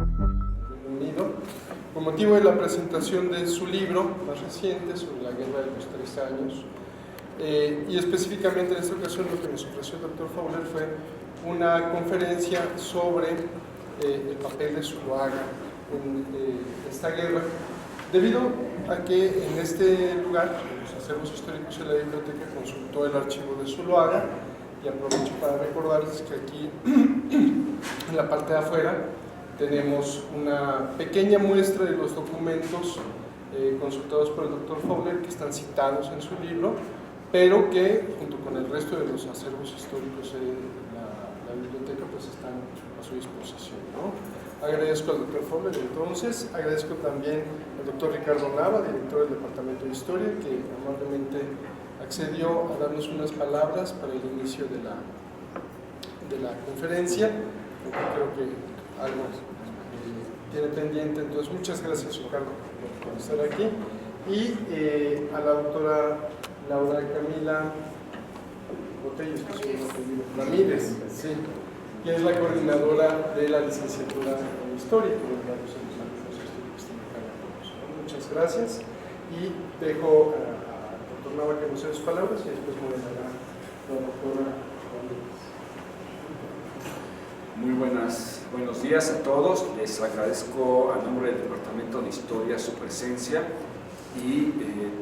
Unido, con motivo de la presentación de su libro más reciente sobre la Guerra de los 3 años, y específicamente en esta ocasión lo que nos ofreció el doctor Fowler fue una conferencia sobre el papel de Zuloaga en esta guerra, debido a que en este lugar, en los acervos históricos de la biblioteca, consultó el archivo de Zuloaga, y aprovecho para recordarles que aquí en la parte de afuera tenemos una pequeña muestra de los documentos consultados por el doctor Fowler que están citados en su libro, pero que junto con el resto de los acervos históricos de la biblioteca pues están a su disposición, ¿no? Agradezco al doctor Fowler entonces, agradezco también al doctor Ricardo Nava, director del Departamento de Historia, que amablemente accedió a darnos unas palabras para el inicio de la conferencia, porque creo que algo tiene pendiente. Entonces muchas gracias, Ricardo, por estar aquí, y a la doctora Laura Camila Botello, Ramírez, sí, que es la coordinadora de la licenciatura en Historia. Muchas gracias, y dejo al doctor Nava que nos dé sus palabras y después me dará la doctora Ramírez. Muy buenos días a todos. Les agradezco a nombre del Departamento de Historia su presencia y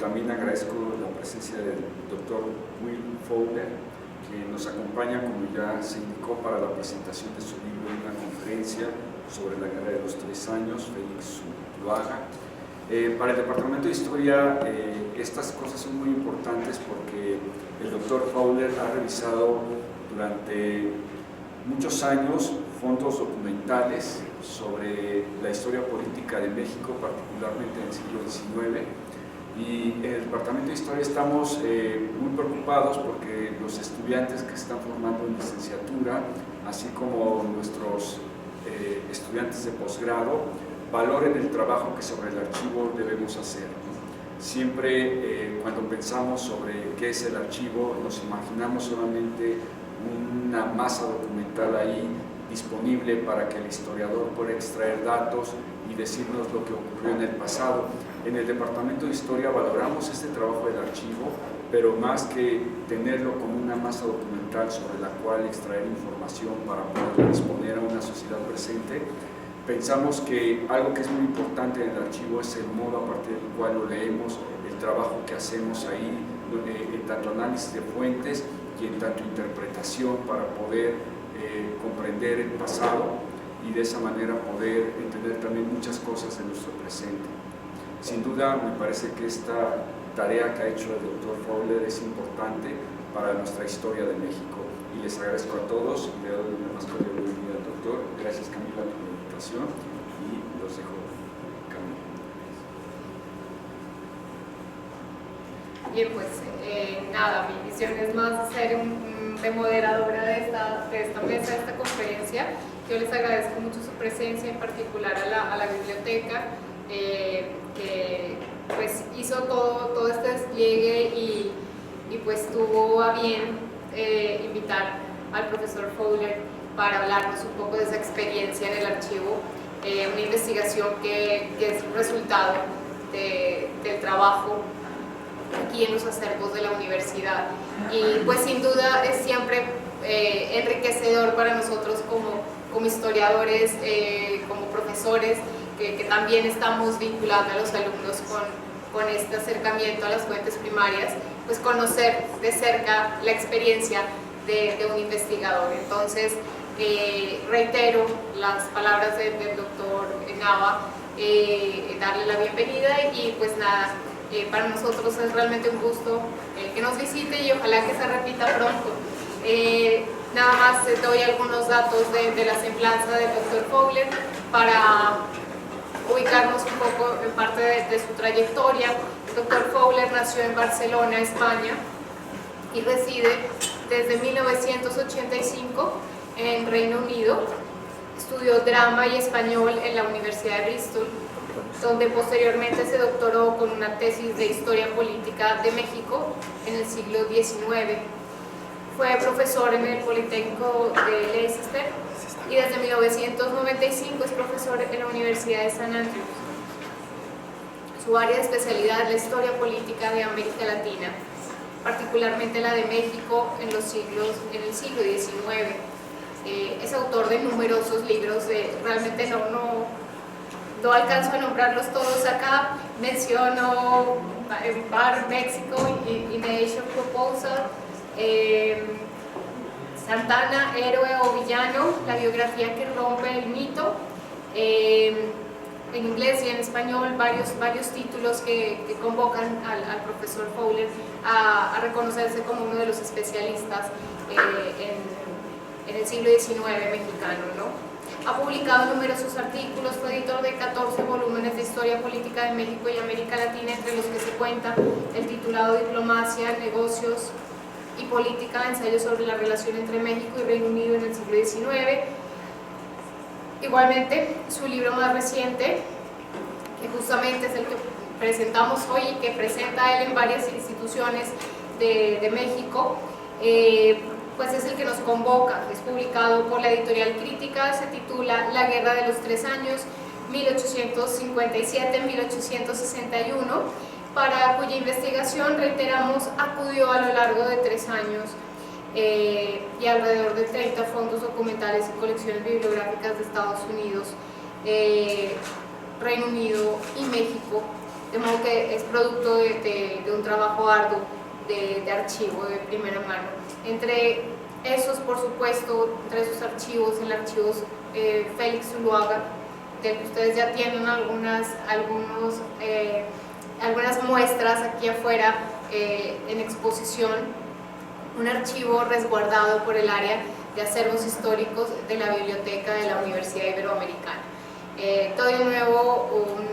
también agradezco la presencia del doctor Will Fowler, que nos acompaña, como ya se indicó, para la presentación de su libro en una conferencia sobre la Guerra de los 3 años, Félix Zuloaga. Para el Departamento de Historia estas cosas son muy importantes porque el doctor Fowler ha revisado durante muchos años fondos documentales sobre la historia política de México, particularmente en el siglo XIX, y en el Departamento de Historia estamos muy preocupados porque los estudiantes que se están formando en licenciatura, así como nuestros estudiantes de posgrado, valoren el trabajo que sobre el archivo debemos hacer. Siempre cuando pensamos sobre qué es el archivo, nos imaginamos solamente una masa documental ahí disponible para que el historiador pueda extraer datos y decirnos lo que ocurrió en el pasado. En el Departamento de Historia valoramos este trabajo del archivo, pero más que tenerlo como una masa documental sobre la cual extraer información para poder disponer a una sociedad presente, pensamos que algo que es muy importante en el archivo es el modo a partir del cual lo leemos, el trabajo que hacemos ahí, en tanto análisis de fuentes y en tanto interpretación para poder comprender el pasado y de esa manera poder entender también muchas cosas de nuestro presente. Sin duda me parece que esta tarea que ha hecho el doctor Fowler es importante para nuestra historia de México, y les agradezco a todos y le doy una más cordial bienvenida al doctor. Gracias, Camila, por la invitación, y los dejo, Camila. Bien, pues nada, mi misión es más ser de moderadora de esta mesa, de esta conferencia. Yo les agradezco mucho su presencia, en particular a la biblioteca, que pues hizo todo este despliegue y pues tuvo a bien invitar al profesor Fowler para hablarnos un poco de esa experiencia en el archivo, una investigación que es resultado del trabajo aquí en los acervos de la universidad, y pues sin duda es siempre enriquecedor para nosotros como historiadores, como profesores, que también estamos vinculando a los alumnos con este acercamiento a las fuentes primarias, pues conocer de cerca la experiencia de un investigador. Entonces reitero las palabras del doctor Nava, darle la bienvenida, y pues nada, para nosotros es realmente un gusto que nos visite y ojalá que se repita pronto. Nada más doy algunos datos de la semblanza del doctor Fowler para ubicarnos un poco en parte de su trayectoria. El doctor Fowler nació en Barcelona, España, y reside desde 1985 en Reino Unido. Estudió drama y español en la Universidad de Bristol, donde posteriormente se doctoró con una tesis de Historia Política de México en el siglo XIX. fue profesor en el Politécnico de Leicester y desde 1995 es profesor en la Universidad de San Andrews. Su área de especialidad es la historia política de América Latina, particularmente la de México en el siglo XIX. Es autor de numerosos libros, realmente no alcanzo a nombrarlos todos acá. Menciono Bar, México, Innovation Proposal, Santana, héroe o villano, la biografía que rompe el mito, en inglés y en español varios títulos que convocan al profesor Fowler a reconocerse como uno de los especialistas en el siglo XIX mexicano, ¿no? Ha publicado numerosos artículos, fue editor de 14 volúmenes de historia política de México y América Latina, entre los que se cuenta el titulado Diplomacia, Negocios y Política, ensayo sobre la relación entre México y Reino Unido en el siglo XIX. Igualmente, su libro más reciente, que justamente es el que presentamos hoy y que presenta él en varias instituciones de México, pues es el que nos convoca. Es publicado por la editorial Crítica, se titula La Guerra de los 3 Años, 1857-1861, para cuya investigación, reiteramos, acudió a lo largo de 3 años y alrededor de 30 fondos documentales y colecciones bibliográficas de Estados Unidos, Reino Unido y México, de modo que es producto de un trabajo arduo de archivo de primera mano. Entre esos, por supuesto, entre esos archivos, el archivo Félix Zuluaga, del que ustedes ya tienen algunas muestras aquí afuera en exposición, un archivo resguardado por el área de acervos históricos de la Biblioteca de la Universidad Iberoamericana. Todo de nuevo un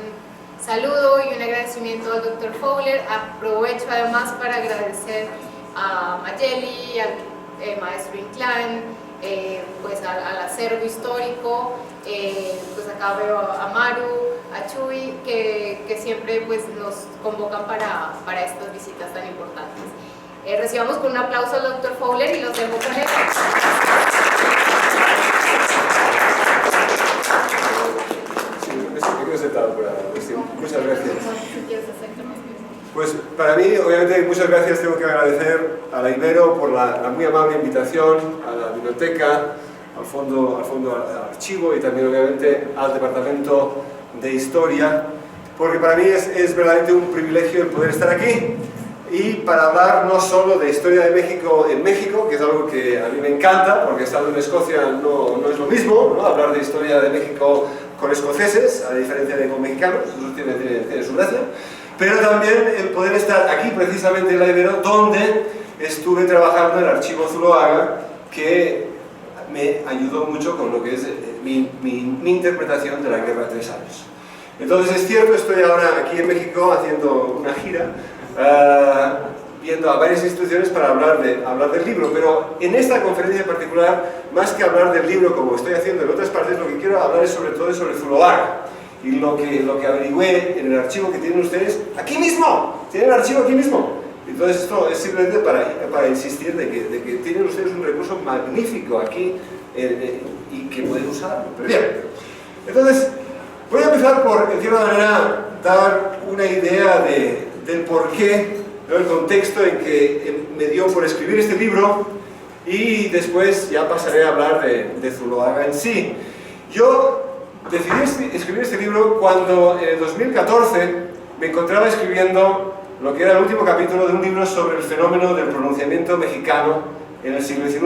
saludo y un agradecimiento al Dr. Fowler. Aprovecho además para agradecer a Mayeli, al maestro Inclán, pues al acervo histórico, pues acá veo a Maru, a Chuy, que siempre pues nos convocan para estas visitas tan importantes. Recibamos con un aplauso al Dr. Fowler y los dejo con él. Muchas gracias. Pues para mí, obviamente, muchas gracias. Tengo que agradecer a la Ibero por la muy amable invitación, a la biblioteca, al fondo archivo y también, obviamente, al Departamento de Historia, porque para mí es verdaderamente un privilegio el poder estar aquí y para hablar no solo de historia de México en México, que es algo que a mí me encanta, porque estando en Escocia no es lo mismo, ¿no? Hablar de historia de México con escoceses, a diferencia de con mexicanos, eso tiene su gracia, pero también el poder estar aquí precisamente en la Ibero, donde estuve trabajando en el archivo Zuloaga, que me ayudó mucho con lo que es mi interpretación de la Guerra de 3 Años. Entonces es cierto, estoy ahora aquí en México haciendo una gira, viendo a varias instituciones para hablar del libro, pero en esta conferencia en particular, más que hablar del libro como estoy haciendo en otras partes, lo que quiero hablar es sobre todo sobre Zuloaga y lo que averigüé en el archivo que tienen ustedes aquí mismo. Tienen el archivo aquí mismo. Entonces esto es simplemente para insistir de que tienen ustedes un recurso magnífico aquí y que pueden usarlo. Pero bien, entonces voy a empezar por, en cierta manera, dar una idea del porqué, ¿no? El contexto en que me dio por escribir este libro y después ya pasaré a hablar de Zuloaga en sí. Yo decidí escribir este libro cuando en el 2014 me encontraba escribiendo lo que era el último capítulo de un libro sobre el fenómeno del pronunciamiento mexicano en el siglo XIX.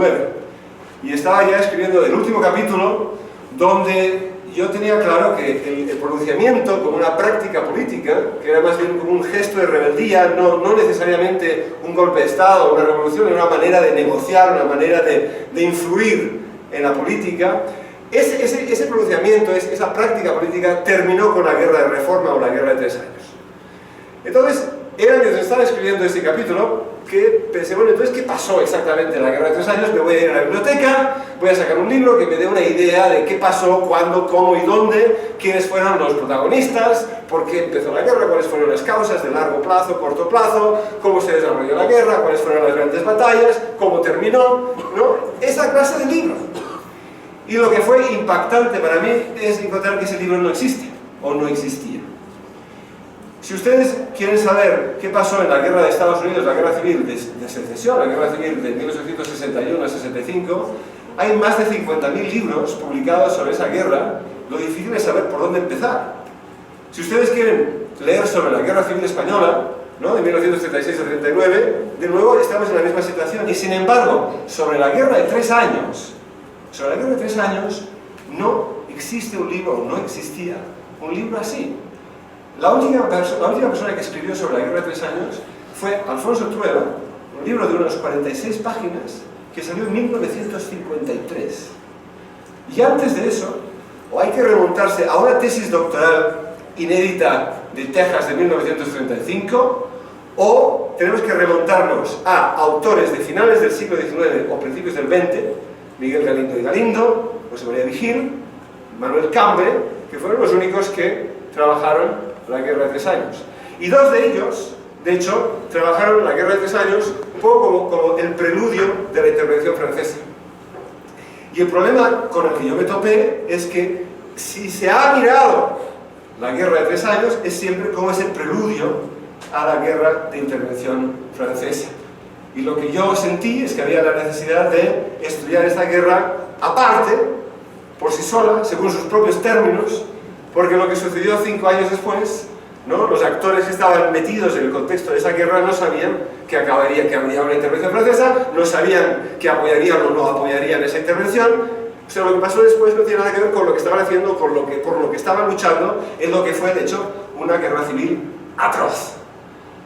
Y estaba ya escribiendo el último capítulo donde yo tenía claro que el pronunciamiento como una práctica política, que era más bien como un gesto de rebeldía, no necesariamente un golpe de Estado o una revolución, era una manera de negociar, una manera de influir en la política. Ese pronunciamiento, esa práctica política terminó con la Guerra de Reforma o la Guerra de 3 Años. Entonces, era mientras estaba escribiendo este capítulo que pensé, bueno, entonces, ¿qué pasó exactamente en la Guerra de 3 Años? Me voy a ir a la biblioteca, voy a sacar un libro que me dé una idea de qué pasó, cuándo, cómo y dónde, quiénes fueron los protagonistas, por qué empezó la guerra, cuáles fueron las causas de largo plazo, corto plazo, cómo se desarrolló la guerra, cuáles fueron las grandes batallas, cómo terminó, ¿no? Esa clase de libro. Y lo que fue impactante para mí es encontrar que ese libro no existe, o no existía. Si ustedes quieren saber qué pasó en la guerra de Estados Unidos, la guerra civil de secesión, la guerra civil de 1861 a 65, hay más de 50.000 libros publicados sobre esa guerra. Lo difícil es saber por dónde empezar. Si ustedes quieren leer sobre la guerra civil española, ¿no?, de 1936 a 39, de nuevo estamos en la misma situación. Y sin embargo, sobre la guerra de 3 años, no existe un libro, no existía un libro así. La última persona que escribió sobre la guerra de 3 años fue Alfonso Trueba, un libro de unas 46 páginas que salió en 1953. Y antes de eso, o hay que remontarse a una tesis doctoral inédita de Texas de 1935, o tenemos que remontarnos a autores de finales del siglo XIX o principios del XX, Miguel Galindo y Galindo, José María Vigil, Manuel Cambre, que fueron los únicos que trabajaron la guerra de 3 años. Y 2 de ellos, de hecho, trabajaron la guerra de 3 años un poco como el preludio de la intervención francesa. Y el problema con el que yo me topé es que si se ha mirado la guerra de 3 años es siempre como ese preludio a la guerra de intervención francesa. Y lo que yo sentí es que había la necesidad de estudiar esta guerra aparte, por sí sola, según sus propios términos, porque lo que sucedió 5 años después, ¿no?, los actores que estaban metidos en el contexto de esa guerra no sabían que habría una intervención francesa, no sabían que apoyarían o no apoyarían esa intervención. O sea, lo que pasó después no tiene nada que ver con lo que estaban haciendo, por lo que estaban luchando, en lo que fue, de hecho, una guerra civil atroz.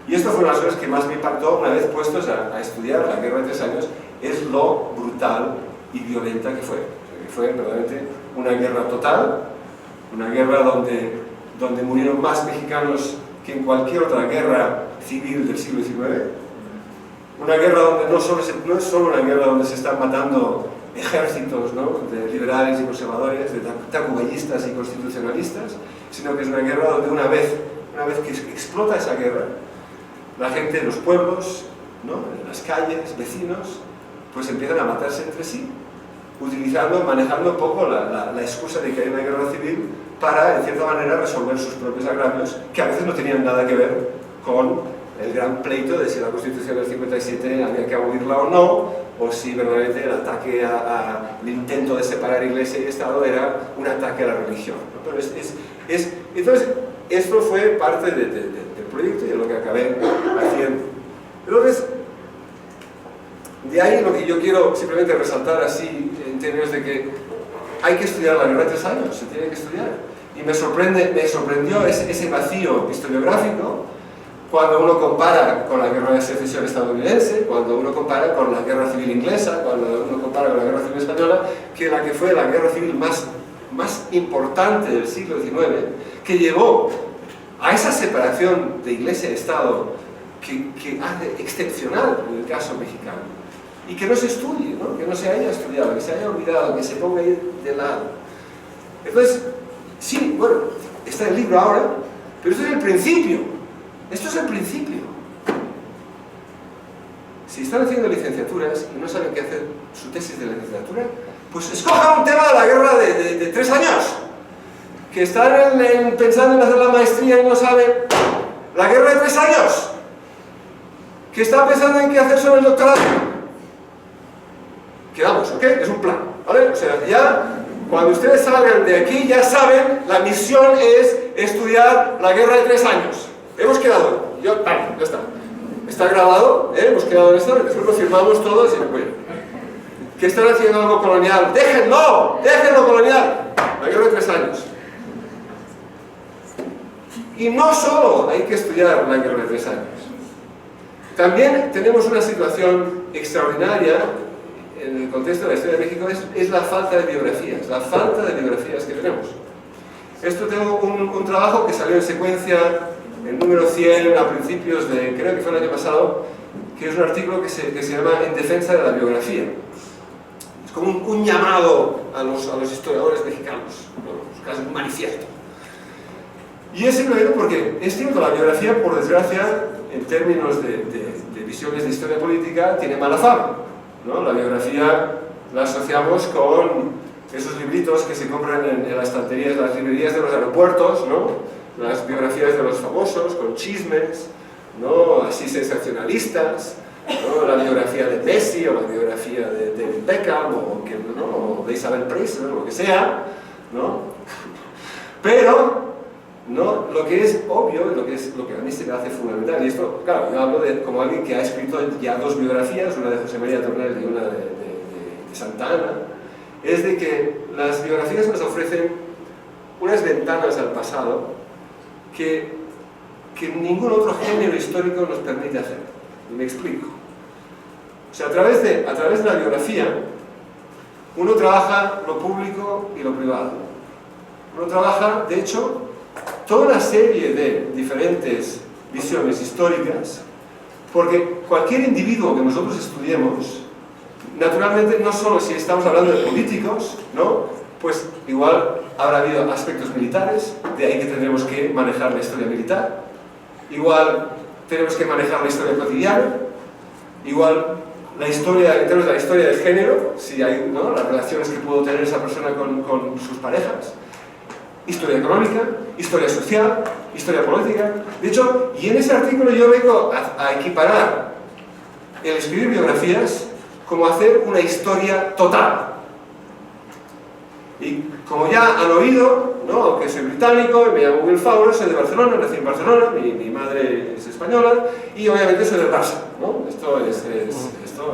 Y esto fue una de las cosas que más me impactó una vez puestos a estudiar la guerra de 3 años, es lo brutal y violenta que fue. O sea, que fue verdaderamente una guerra total, una guerra donde murieron más mexicanos que en cualquier otra guerra civil del siglo XIX. Una guerra donde no es solo una guerra donde se están matando ejércitos, ¿no?, de liberales y conservadores, de tacubayistas y constitucionalistas, sino que es una guerra donde una vez que explota esa guerra, la gente en los pueblos, ¿no?, en las calles, vecinos, pues empiezan a matarse entre sí, manejando un poco la excusa de que hay una guerra civil para, en cierta manera, resolver sus propios agravios, que a veces no tenían nada que ver con el gran pleito de si la Constitución del 57 había que abolirla o no, o si verdaderamente el ataque el intento de separar Iglesia y Estado era un ataque a la religión, ¿no? Pero entonces, esto fue parte del proyecto y de lo que acabé haciendo. Entonces, de ahí lo que yo quiero simplemente resaltar así, en términos de que hay que estudiar la guerra de 3 años, se tiene que estudiar. Y me sorprendió ese vacío historiográfico cuando uno compara con la guerra de secesión estadounidense, cuando uno compara con la guerra civil inglesa, cuando uno compara con la guerra civil española, que la que fue la guerra civil más importante del siglo XIX, que llevó a esa separación de Iglesia y Estado que hace excepcional en el caso mexicano, y que no se estudie, ¿no?, que no se haya estudiado, que se haya olvidado, que se ponga ahí de lado. Entonces, sí, bueno, está el libro ahora, pero esto es el principio. Esto es el principio. Si están haciendo licenciaturas y no saben qué hacer su tesis de licenciatura, pues escojan un tema de la guerra de 3 años. Que están pensando en hacer la maestría y no saben la guerra de 3 años. Que están pensando en qué hacer sobre el doctorado. Quedamos, ¿ok? Es un plan, ¿vale? O sea, ya cuando ustedes salgan de aquí ya saben, la misión es estudiar la guerra de 3 años. Hemos quedado, ya está. Está grabado, hemos quedado en esto, después lo firmamos todos y bueno. ¿Que están haciendo algo colonial? ¡Déjenlo! ¡Déjenlo colonial! La guerra de 3 años. Y no solo hay que estudiar la guerra de 3 años. También tenemos una situación extraordinaria en el contexto de la historia de México, es la falta de biografías, que tenemos. Esto tengo un trabajo que salió en secuencia, el número 100, a principios de, creo que fue el año pasado, que es un artículo que se llama En defensa de la biografía. Es como un llamado a los historiadores mexicanos, ¿no? Casi un manifiesto. Y es simplemente porque es cierto, la biografía, por desgracia, en términos de visiones de historia política, tiene mala fama, ¿no? La biografía la asociamos con esos libritos que se compran en las estanterías, las librerías de los aeropuertos, ¿no? Las biografías de los famosos, con chismes, ¿no? Así sensacionalistas, ¿no? La biografía de Messi o la biografía de Beckham o de Isabel Preisler, o lo que sea, ¿no? Pero ¿no? Lo que es obvio, lo que a mí se me hace fundamental, y esto, claro, yo hablo como alguien que ha escrito ya 2 biografías, una de José María Tornel y una de Santa Anna, es de que las biografías nos ofrecen unas ventanas al pasado que ningún otro género histórico nos permite hacer. Y me explico. O sea, a través de la biografía, uno trabaja lo público y lo privado. Uno trabaja, de hecho, toda una serie de diferentes visiones históricas, porque cualquier individuo que nosotros estudiemos, naturalmente, no solo si estamos hablando de políticos, ¿no? Pues igual habrá habido aspectos militares, de ahí que tendremos que manejar la historia militar, igual tenemos que manejar la historia cotidiana, igual la historia, en términos de la historia del género, si hay, ¿no? Las relaciones que pudo tener esa persona con sus parejas, historia económica, historia social, historia política. De hecho, y en ese artículo yo vengo a equiparar el escribir biografías como hacer una historia total. Y como ya han oído, ¿no? Aunque soy británico, me llamo Will Fowler, soy de Barcelona, nací en Barcelona, mi madre es española, y obviamente soy del Barça, ¿no? Esto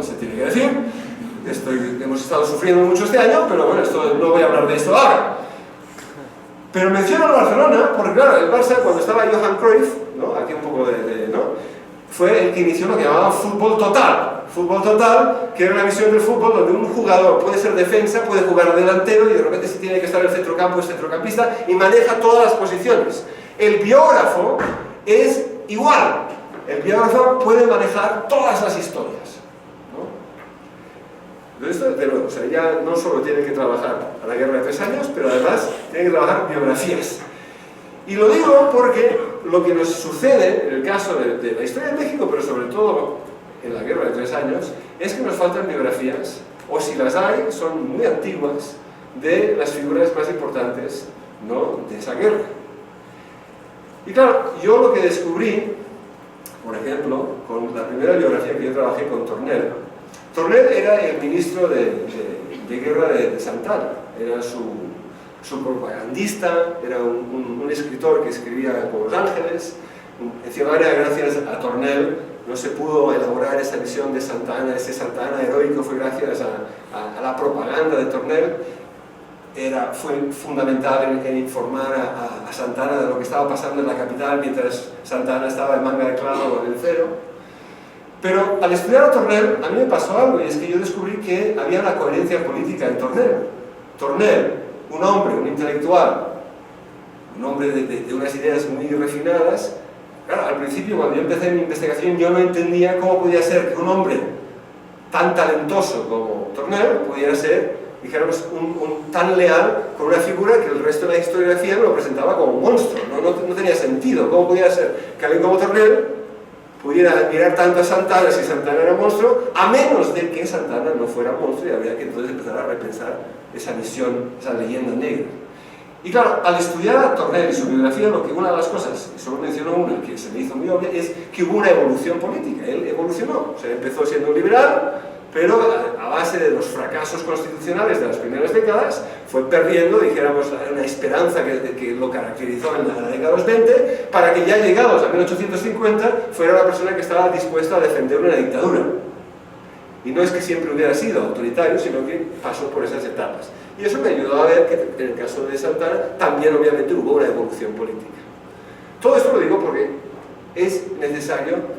se tiene que decir. Hemos estado sufriendo mucho este año, pero bueno, no voy a hablar de esto ahora. Pero menciono a Barcelona porque, claro, el Barça, cuando estaba Johan Cruyff, ¿no? Aquí un poco ¿no? Fue el que inició lo que llamaban fútbol total. Fútbol total, que era una visión del fútbol donde un jugador puede ser defensa, puede jugar delantero y de repente si tiene que estar en el centrocampo es centrocampista y maneja todas las posiciones. El biógrafo es igual. El biógrafo puede manejar todas las historias, ¿no? Esto, de nuevo, o sea, ya no solo tiene que trabajar a la guerra de 3 años, pero además tiene que trabajar biografías. Y lo digo porque lo que nos sucede en el caso de la historia de México, pero sobre todo en la guerra de 3 años, es que nos faltan biografías, o si las hay, son muy antiguas, de las figuras más importantes, ¿no? De esa guerra. Y claro, yo lo que descubrí, por ejemplo, con la primera biografía que yo trabajé con Tornel. Tornel era el ministro de guerra de Santa Anna, era su propagandista, era un escritor que escribía con Los Ángeles. Encima, gracias a Tornel, no se pudo elaborar esa visión de Santa Anna, ese Santa Anna heroico, fue gracias a la propaganda de Tornel. Fue fundamental en informar a Santa Anna de lo que estaba pasando en la capital mientras Santa Anna estaba en manga de clavo en el Cero. Pero al estudiar a Tornel, a mí me pasó algo, y es que yo descubrí que había una coherencia política en Tornel. Tornel, un hombre, un intelectual, un hombre de unas ideas muy refinadas. Claro, al principio, cuando yo empecé mi investigación, yo no entendía cómo podía ser que un hombre tan talentoso como Tornel pudiera ser, dijéramos, tan leal con una figura que el resto de la historiografía lo presentaba como un monstruo. No tenía sentido. ¿Cómo podía ser que alguien como Tornel pudiera admirar tanto a Santa Anna si Santa Anna era un monstruo, a menos de que Santa Anna no fuera un monstruo, y habría que entonces empezar a repensar esa misión, esa leyenda negra. Y claro, al estudiar a Tornel y su biografía, una de las cosas, y solo menciono una que se me hizo muy obvia, es que hubo una evolución política. Él evolucionó, o sea, empezó siendo un liberal, pero a base de los fracasos constitucionales de las primeras décadas, fue perdiendo, dijéramos, una esperanza que lo caracterizó en la década de los 20, para que ya llegados a 1850 fuera una persona que estaba dispuesta a defender una dictadura. Y no es que siempre hubiera sido autoritario, sino que pasó por esas etapas. Y eso me ayudó a ver que en el caso de Santa Anna también obviamente hubo una evolución política. Todo esto lo digo porque es necesario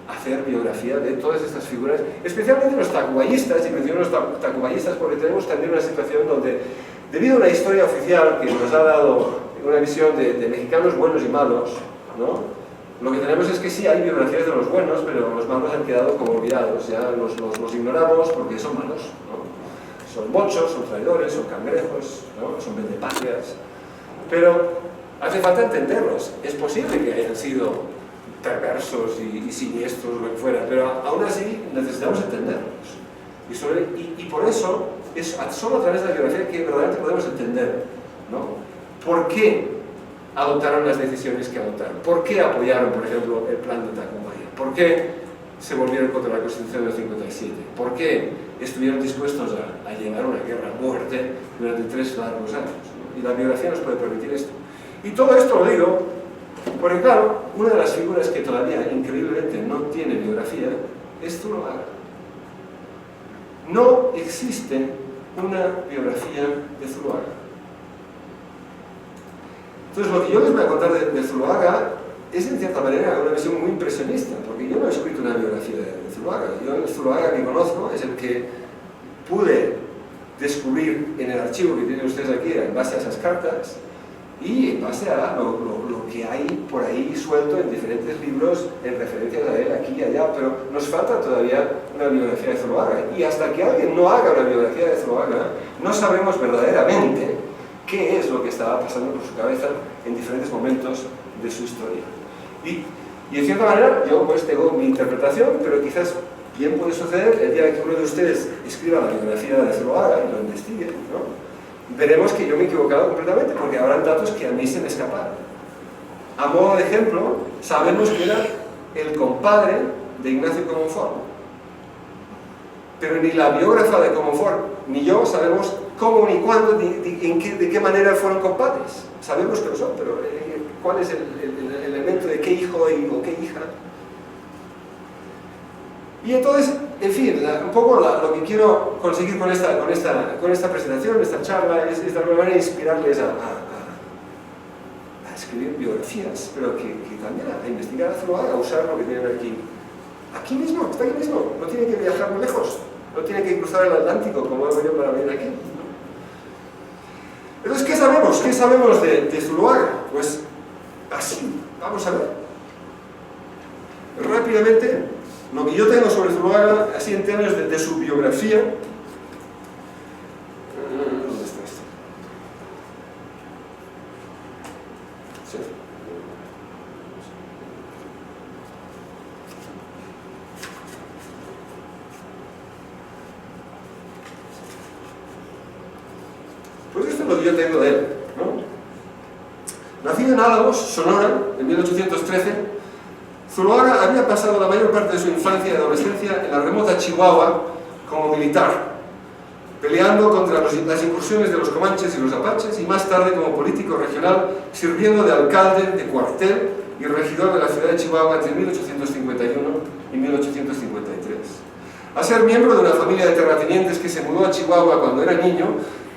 hacer biografía de todas estas figuras, especialmente los tacubayistas, y menciono los tacubayistas porque tenemos también una situación donde, debido a una historia oficial que nos ha dado una visión de mexicanos buenos y malos, ¿no? Lo que tenemos es que sí hay biografías de los buenos, pero los malos han quedado como olvidados, ya los ignoramos porque son malos, ¿no? Son mochos, son traidores, son cangrejos, ¿no? Son vendepatrias, pero hace falta entenderlos. Es posible que hayan sido perversos y siniestros, lo que fuera, pero aún así necesitamos entenderlos. Y por eso es solo a través de la biografía que verdaderamente podemos entender, ¿no? ¿Por qué adoptaron las decisiones que adoptaron? ¿Por qué apoyaron, por ejemplo, el plan de Tacubaya? ¿Por qué se volvieron contra la Constitución del 57? ¿Por qué estuvieron dispuestos a llevar una guerra a muerte durante 3 largos años, ¿no? Y la biografía nos puede permitir esto. Y todo esto lo digo porque, claro, una de las figuras que todavía, increíblemente, no tiene biografía es Zuloaga. No existe una biografía de Zuloaga. Entonces, lo que yo les voy a contar de Zuloaga es, en cierta manera, una visión muy impresionista, porque yo no he escrito una biografía de Zuloaga. Yo el Zuloaga que conozco es el que pude descubrir en el archivo que tienen ustedes aquí, en base a esas cartas, y en base a lo que hay por ahí suelto en diferentes libros, en referencias a él, aquí y allá, pero nos falta todavía una biografía de Zuloaga. Y hasta que alguien no haga una biografía de Zuloaga, no sabemos verdaderamente qué es lo que estaba pasando por su cabeza en diferentes momentos de su historia. Y en cierta manera, yo pues tengo mi interpretación, pero quizás bien puede suceder el día que uno de ustedes escriba la biografía de Zuloaga y lo investigue, ¿no? Veremos que yo me he equivocado completamente, porque habrán datos que a mí se me escaparon. A modo de ejemplo, sabemos que era el compadre de Ignacio Comonfort, pero ni la biógrafa de Comonfort ni yo sabemos cómo, ni cuándo, de qué manera fueron compadres. Sabemos que lo son, pero ¿cuál es el elemento de qué hijo o qué hija? Y entonces, en fin, un poco lo que quiero conseguir con esta presentación, esta charla, es de alguna manera inspirarles a escribir biografías, pero que también a investigar, a Zuloaga, a usar lo que tienen aquí mismo, está aquí mismo, no tiene que viajar muy lejos, no tiene que cruzar el Atlántico como hago yo para venir aquí. Entonces, ¿qué sabemos? ¿Qué sabemos de Zuloaga? Pues así, vamos a ver. Rápidamente, lo que yo tengo sobre Zuloaga, así en términos de su biografía. ¿Dónde está esto? Sí. Pues esto es lo que yo tengo de él, ¿no? Nacido en Álamos, Sonora, en 1813, Zuloaga había pasado la mayor parte de su infancia y adolescencia en la remota Chihuahua como militar, peleando contra las incursiones de los comanches y los apaches, y más tarde como político regional, sirviendo de alcalde de cuartel y regidor de la ciudad de Chihuahua entre 1851 y 1853. A ser miembro de una familia de terratenientes que se mudó a Chihuahua cuando era niño,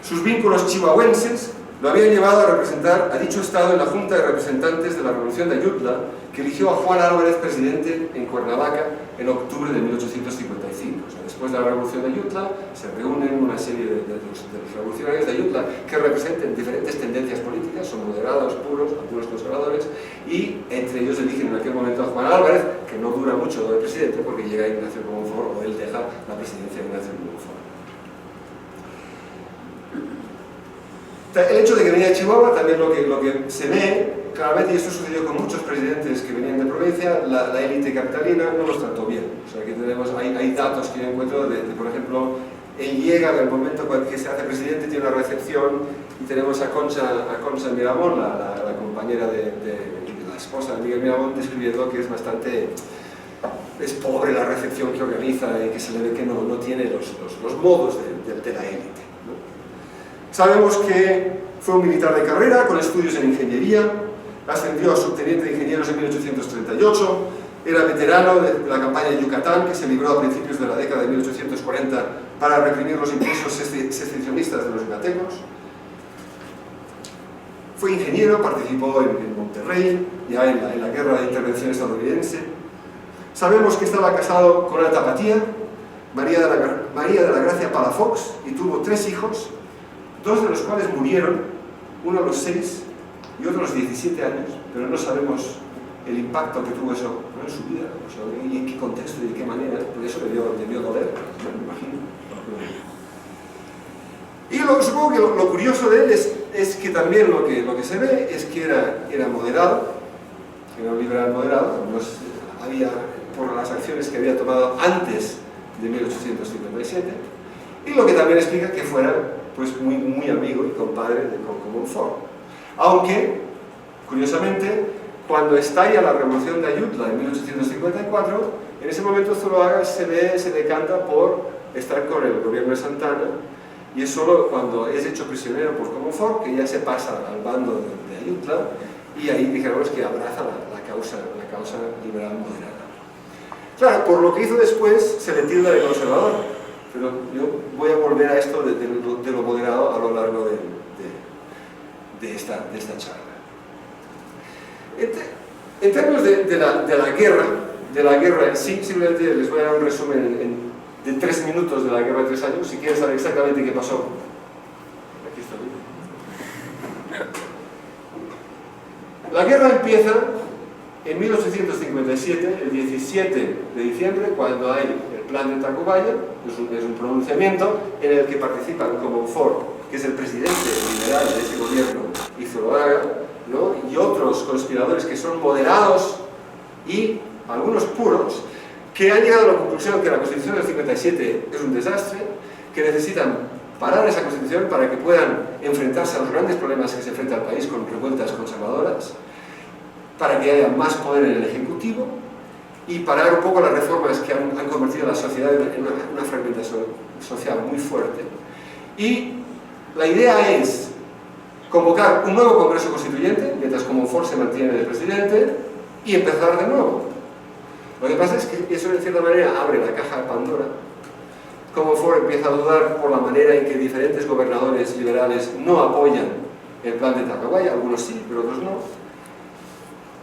sus vínculos chihuahuenses lo habían llevado a representar a dicho estado en la Junta de Representantes de la Revolución de Ayutla, que eligió a Juan Álvarez presidente en Cuernavaca en octubre de 1855. O sea, después de la Revolución de Ayutla se reúnen una serie de los revolucionarios de Ayutla que representen diferentes tendencias políticas, son moderados, puros, algunos conservadores, y entre ellos eligen en aquel momento a Juan Álvarez, que no dura mucho de presidente porque llega Ignacio Comonfort, o él deja la presidencia de Ignacio Comonfort. El hecho de que venía de Chihuahua, también lo que se ve claramente, y esto sucedió con muchos presidentes que venían de provincia, la élite capitalina no los trató bien. O sea, aquí tenemos, hay datos que yo encuentro de, por ejemplo, él llega en el momento cuando se hace presidente, tiene una recepción, y tenemos a Concha Miramón, la compañera de la esposa de Miguel Miramón, describiendo que es bastante... es pobre la recepción que organiza y que se le ve que no tiene los modos de la élite. Sabemos que fue un militar de carrera, con estudios en ingeniería, ascendió a subteniente de ingenieros en 1838, era veterano de la campaña de Yucatán, que se libró a principios de la década de 1840 para reprimir los impulsos secesionistas de los yucatecos. Fue ingeniero, participó en Monterrey, ya en la guerra de intervención estadounidense. Sabemos que estaba casado con una tapatía, María de la Gracia Palafox, y tuvo 3 hijos, 2 de los cuales murieron, uno a los 6 y otro a los 17 años, pero no sabemos el impacto que tuvo eso, ¿no?, en su vida, o sea, y en qué contexto y de qué manera, porque eso debió doler, ¿no?, me imagino. Y luego, supongo que lo curioso de él es que también lo que se ve es que era moderado, era un liberal moderado, había, por las acciones que había tomado antes de 1857, y lo que también explica que fuera pues muy, muy amigo y compadre de Comonfort. Aunque, curiosamente, cuando estalla la Revolución de Ayutla en 1854, en ese momento Zuloaga se decanta por estar con el gobierno de Santana, y es solo cuando es hecho prisionero por Comonfort que ya se pasa al bando de Ayutla, y ahí dijéramos que abraza la causa liberal moderada. Claro, por lo que hizo después se le tilda de conservador, pero yo voy a volver a esto de lo moderado a lo largo de esta charla. En términos de la guerra en sí, simplemente les voy a dar un resumen de 3 minutos de la guerra de 3 años, si quieren saber exactamente qué pasó. Aquí está bien. La guerra empieza en 1857, el 17 de diciembre, cuando hay el plan de Tacubaya, es un pronunciamiento en el que participan Comonfort, que es el presidente liberal de ese gobierno, y Zuloaga, ¿no?, y otros conspiradores que son moderados y algunos puros, que han llegado a la conclusión que la Constitución del 57 es un desastre, que necesitan parar esa Constitución para que puedan enfrentarse a los grandes problemas que se enfrenta el país con revueltas conservadoras, para que haya más poder en el Ejecutivo y parar un poco las reformas que han convertido a la sociedad en una fragmentación social muy fuerte. Y la idea es convocar un nuevo Congreso Constituyente, mientras Comonfort se mantiene de presidente, y empezar de nuevo. Lo que pasa es que eso, de cierta manera, abre la caja de Pandora. Comonfort empieza a dudar por la manera en que diferentes gobernadores liberales no apoyan el plan de Tacubaya, algunos sí, pero otros no.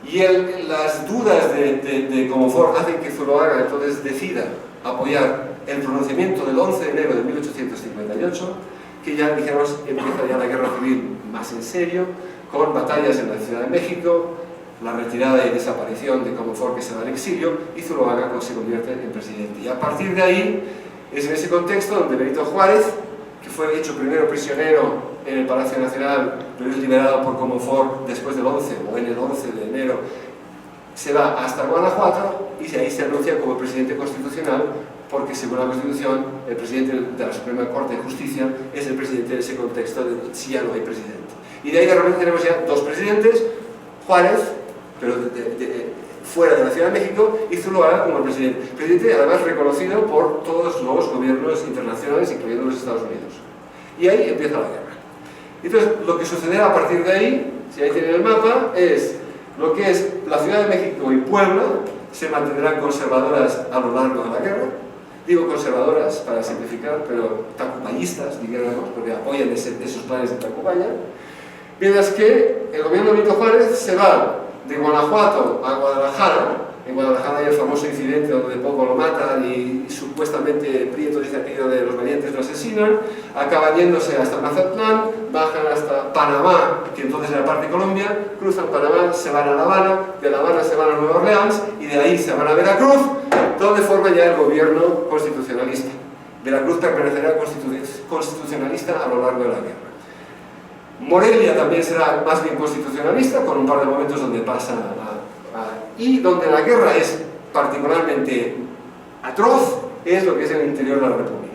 Y las dudas de Comonfort hacen que Zuloaga entonces decida apoyar el pronunciamiento del 11 de enero de 1858, que ya, dijéramos, empieza ya la guerra civil más en serio, con batallas en la Ciudad de México, la retirada y desaparición de Comonfort, que se va al exilio, y Zuloaga se convierte en presidente. Y a partir de ahí, es en ese contexto donde Benito Juárez, que fue hecho primero prisionero en el Palacio Nacional, pero es liberado por Comonfort después del 11, o en el 11 de enero, se va hasta Guanajuato y ahí se anuncia como presidente constitucional, porque según la Constitución, el presidente de la Suprema Corte de Justicia es el presidente de ese contexto si ya no hay presidente. Y de ahí de repente tenemos ya 2 presidentes, Juárez, pero fuera de la Ciudad de México, y Zuloaga como el presidente. Presidente además reconocido por todos los gobiernos internacionales, incluyendo los Estados Unidos. Y ahí empieza la guerra. Entonces, lo que sucederá a partir de ahí, si ahí tienen el mapa, es lo que es la Ciudad de México y Puebla, se mantendrán conservadoras a lo largo de la guerra. Digo conservadoras para simplificar, pero tacubayistas, digamos, porque apoyan esos planes de Tacubaya. Mientras que el gobierno de Benito Juárez se va de Guanajuato a Guadalajara. En Guadalajara hay el famoso incidente donde Poco lo matan y supuestamente Prieto dice aquello de los valientes lo asesinan, acaban yéndose hasta Mazatlán, bajan hasta Panamá, que entonces era parte de Colombia, cruzan Panamá, se van a La Habana, de La Habana se van a Nueva Orleans y de ahí se van a Veracruz, donde forma ya el gobierno constitucionalista. Veracruz permanecerá constitucionalista a lo largo de la guerra. Morelia también será más bien constitucionalista, con un par de momentos donde pasa y donde la guerra es particularmente atroz, es lo que es el interior de la República.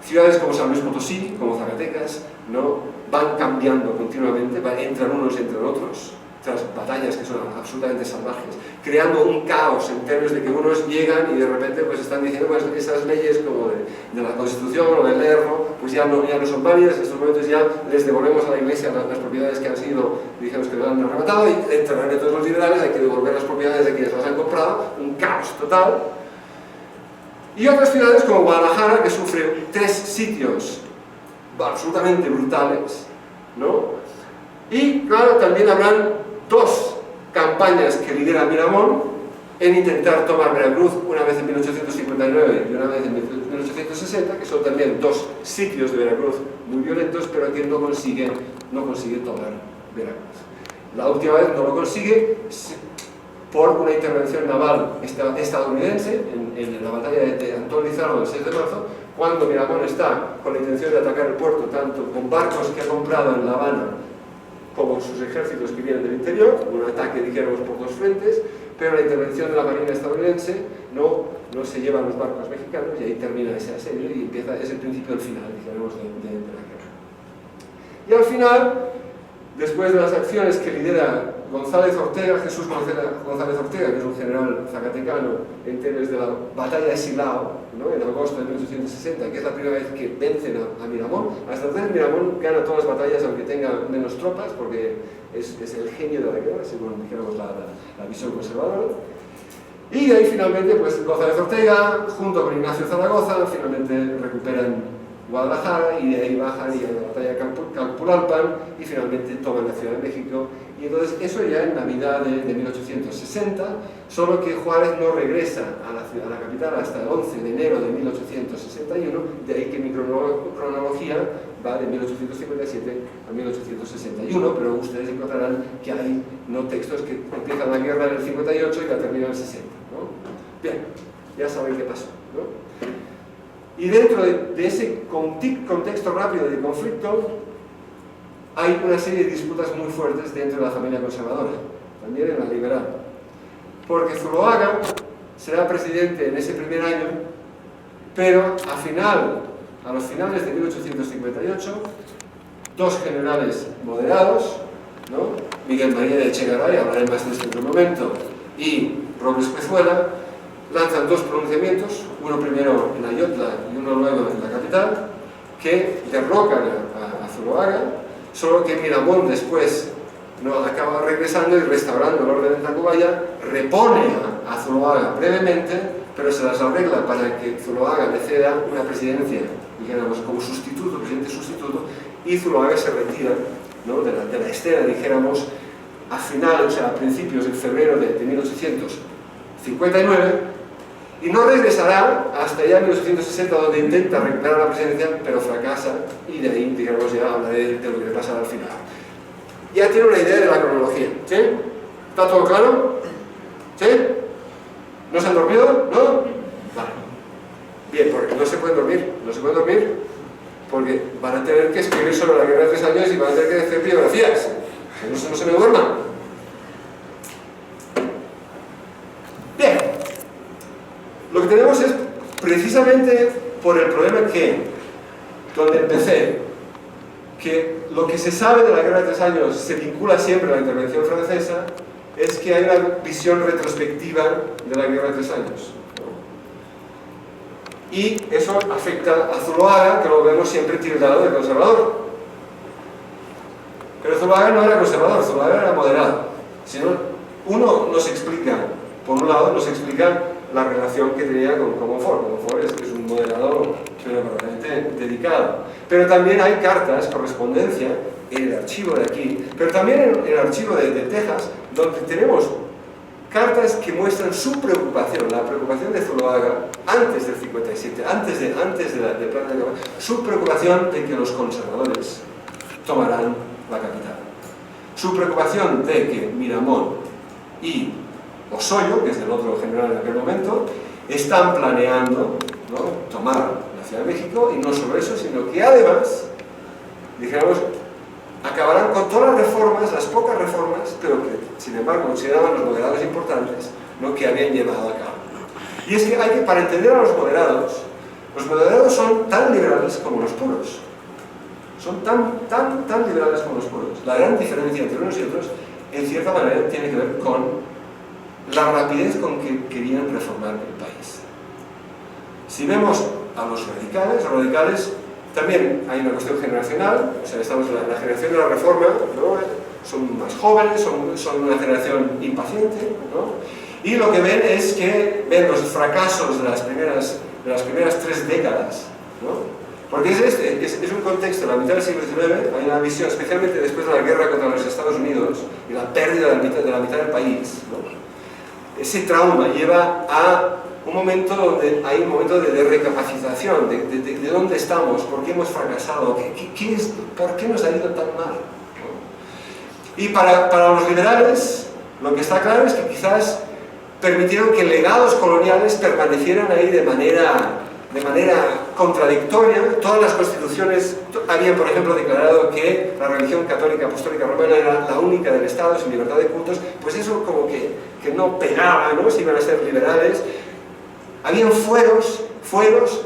Ciudades como San Luis Potosí, como Zacatecas, ¿no?, van cambiando continuamente, entran unos y entran otros, tras batallas que son absolutamente salvajes, creando un caos en términos de que unos llegan y de repente pues están diciendo pues esas leyes como de la Constitución o del Erro pues ya no son válidas, en estos momentos ya les devolvemos a la Iglesia las propiedades que han sido, dijimos que lo han arrebatado, y entrarán todos los liberales, hay que devolver las propiedades de quienes las han comprado, un caos total. Y otras ciudades como Guadalajara, que sufre 3 sitios absolutamente brutales, ¿no? Y claro, también habrán 2 campañas que lidera Miramón en intentar tomar Veracruz, una vez en 1859 y una vez en 1860, que son también 2 sitios de Veracruz muy violentos, pero que no consigue tomar Veracruz. La última vez no lo consigue, por una intervención naval estadounidense en la batalla de Antón Lizardo el 6 de marzo, cuando Miramón está con la intención de atacar el puerto, tanto con barcos que ha comprado en La Habana como sus ejércitos que vienen del interior, un ataque, dijéramos, por dos frentes, pero la intervención de la Marina estadounidense no se lleva a los barcos mexicanos y ahí termina ese asedio y es el principio del final, dijéramos, de la guerra. Y al final, después de las acciones que lidera Jesús González Ortega, que es un general zacatecano, en términos de la batalla de Silao, ¿no?, en agosto de 1860, que es la primera vez que vencen a Miramón. Hasta entonces Miramón gana todas las batallas, aunque tenga menos tropas, porque es el genio de la guerra, según dijéramos la visión conservadora. Y de ahí finalmente, pues González Ortega, junto con Ignacio Zaragoza, finalmente recuperan Guadalajara y de ahí bajan y a la batalla de Calpulalpan y finalmente toman la Ciudad de México. Y entonces eso ya en Navidad de 1860, solo que Juárez no regresa a la capital hasta el 11 de enero de 1861, de ahí que mi cronología va de 1857 a 1861, pero ustedes encontrarán que hay textos que empiezan la guerra en el 58 y la terminan en el 60, ¿no? Bien, ya saben qué pasó, ¿no? Y dentro de ese contexto rápido de conflicto hay una serie de disputas muy fuertes dentro de la familia conservadora, también en la liberal. Porque Zuloaga será presidente en ese primer año, pero a los finales de 1858, dos generales moderados, ¿no?, Miguel María de Echegaray, hablaré más de esto en otro momento, y Robles Pezuela, lanzan dos pronunciamientos, uno primero en Ayotla y uno luego en la capital, que derrocan a Zuloaga, solo que Miramón después acaba regresando y restaurando el orden en Tacubaya, repone a Zuloaga brevemente, pero se las arregla para que Zuloaga le ceda una presidencia, dijéramos, como sustituto, presidente sustituto, y Zuloaga se retira, ¿no?, de la escena, dijéramos, a principios de febrero de 1859, y no regresará hasta ya 1860, donde intenta recuperar la presidencia, pero fracasa, y de ahí, digamos, ya hablaré de lo que le pasa al final. Ya tiene una idea de la cronología, ¿sí? ¿Está todo claro? ¿Sí? ¿No se han dormido? ¿No? Vale. Bien, porque no se pueden dormir, porque van a tener que escribir sobre la guerra de 3 años y van a tener que hacer biografías. No se me duerman. Bien. Lo que tenemos es, precisamente por el problema donde empecé, que lo que se sabe de la guerra de 3 años se vincula siempre a la intervención francesa, es que hay una visión retrospectiva de la guerra de 3 años. Y eso afecta a Zuloaga, que lo vemos siempre tildado de conservador. Pero Zuloaga no era conservador, Zuloaga era moderado. Si no, uno nos explica, por un lado, la relación que tenía con Comonfort. Comonfort es un moderador, pero realmente dedicado. Pero también hay cartas, correspondencia, en el archivo de aquí, pero también en el archivo de Texas, donde tenemos cartas que muestran su preocupación, la preocupación de Zuloaga antes del 57, antes de plan de guerra, su preocupación de que los conservadores tomarán la capital. Su preocupación de que Miramón y Osoyo, que es el otro general en aquel momento, están planeando, ¿no?, tomar la Ciudad de México, y no solo eso, sino que además, dijéramos, acabarán con todas las reformas, las pocas reformas, pero que sin embargo consideraban los moderados importantes, ¿no?, que habían llevado a cabo. Y es que para entender a los moderados son tan liberales como los puros. Son tan liberales como los puros. La gran diferencia entre unos y otros, en cierta manera, tiene que ver con la rapidez con que querían reformar el país. Si vemos a los radicales también hay una cuestión generacional, o sea, estamos en la generación de la reforma, ¿no?, son más jóvenes, son una generación impaciente, ¿no?, y lo que ven es que ven los fracasos de las primeras 3 décadas, ¿no?, porque es un contexto, la mitad del siglo XIX, hay una visión, especialmente después de la guerra contra los Estados Unidos y la pérdida de la mitad del país, ¿no?, ese trauma lleva a un momento donde hay un momento de recapacitación, de dónde estamos, por qué hemos fracasado, por qué nos ha ido tan mal, ¿no? Y para los liberales, Lo que está claro es que quizás permitieron que legados coloniales permanecieran ahí de manera contradictoria. Todas las constituciones habían, por ejemplo, declarado que la religión católica apostólica romana era la única del Estado, sin libertad de cultos. Pues eso como que no pegaba, ¿no? Si iban a ser liberales. Habían fueros,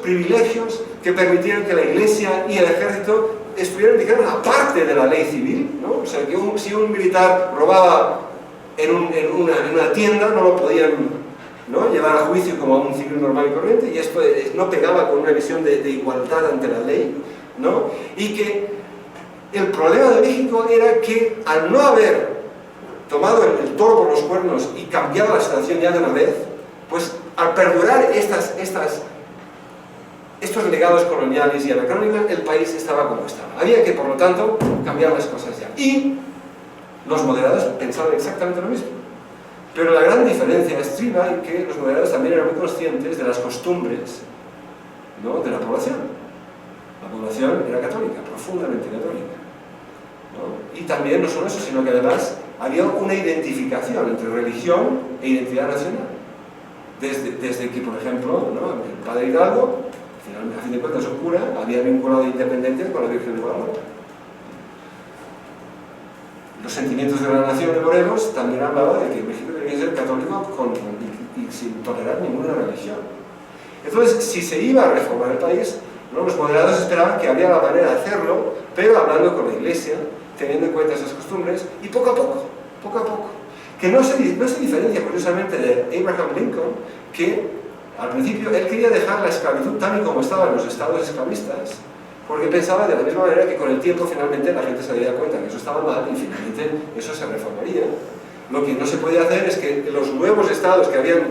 privilegios que permitían que la Iglesia y el ejército estuvieran, digamos, aparte de la ley civil, ¿no? O sea, que si un militar robaba en una tienda, no lo podían, ¿no?, llevar a juicio como a un civil normal y corriente, y esto no pegaba con una visión de igualdad ante la ley, ¿no? Y que el problema de México era que al no haber tomado el toro por los cuernos y cambiado la situación ya de una vez, pues al perdurar estos legados coloniales y anacrónicos, el país estaba como estaba. Había que, por lo tanto, cambiar las cosas ya. Y los moderados pensaban exactamente lo mismo. Pero la gran diferencia estriba en que los moderados también eran muy conscientes de las costumbres, ¿no?, de la población. La población era católica, profundamente católica, ¿no? Y también no solo eso, sino que además había una identificación entre religión e identidad nacional. Desde que, por ejemplo, ¿no?, el padre Hidalgo, a fin de cuentas su cura, había vinculado independencia con la Virgen de Guadalupe. Los sentimientos de la nación de Morelos también hablaba de que México tenía que ser católico y sin tolerar ninguna religión. Entonces, si se iba a reformar el país, ¿no?, los moderados esperaban que había la manera de hacerlo, pero hablando con la Iglesia, teniendo en cuenta esas costumbres, y poco a poco, que no se diferencia curiosamente de Abraham Lincoln, que al principio él quería dejar la esclavitud tal y como estaba en los estados esclavistas, porque pensaba de la misma manera que con el tiempo finalmente la gente se daría cuenta que eso estaba mal y finalmente eso se reformaría. Lo que no se podía hacer es que los nuevos estados que habían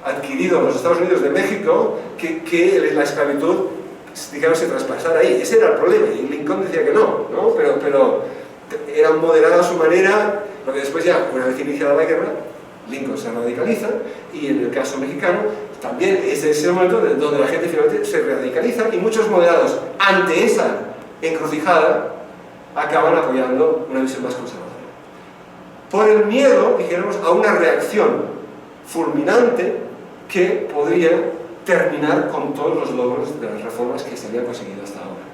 adquirido los Estados Unidos de México, que la esclavitud, digamos, se traspasara ahí. Ese era el problema, y Lincoln decía que no, pero era moderado a su manera. Lo que después ya, una vez iniciada la guerra, Lincoln se radicaliza, y en el caso mexicano también es ese momento donde la gente finalmente se radicaliza, y muchos moderados ante esa encrucijada acaban apoyando una visión más conservadora. Por el miedo, dijéramos, a una reacción fulminante que podría terminar con todos los logros de las reformas que se habían conseguido hasta ahora.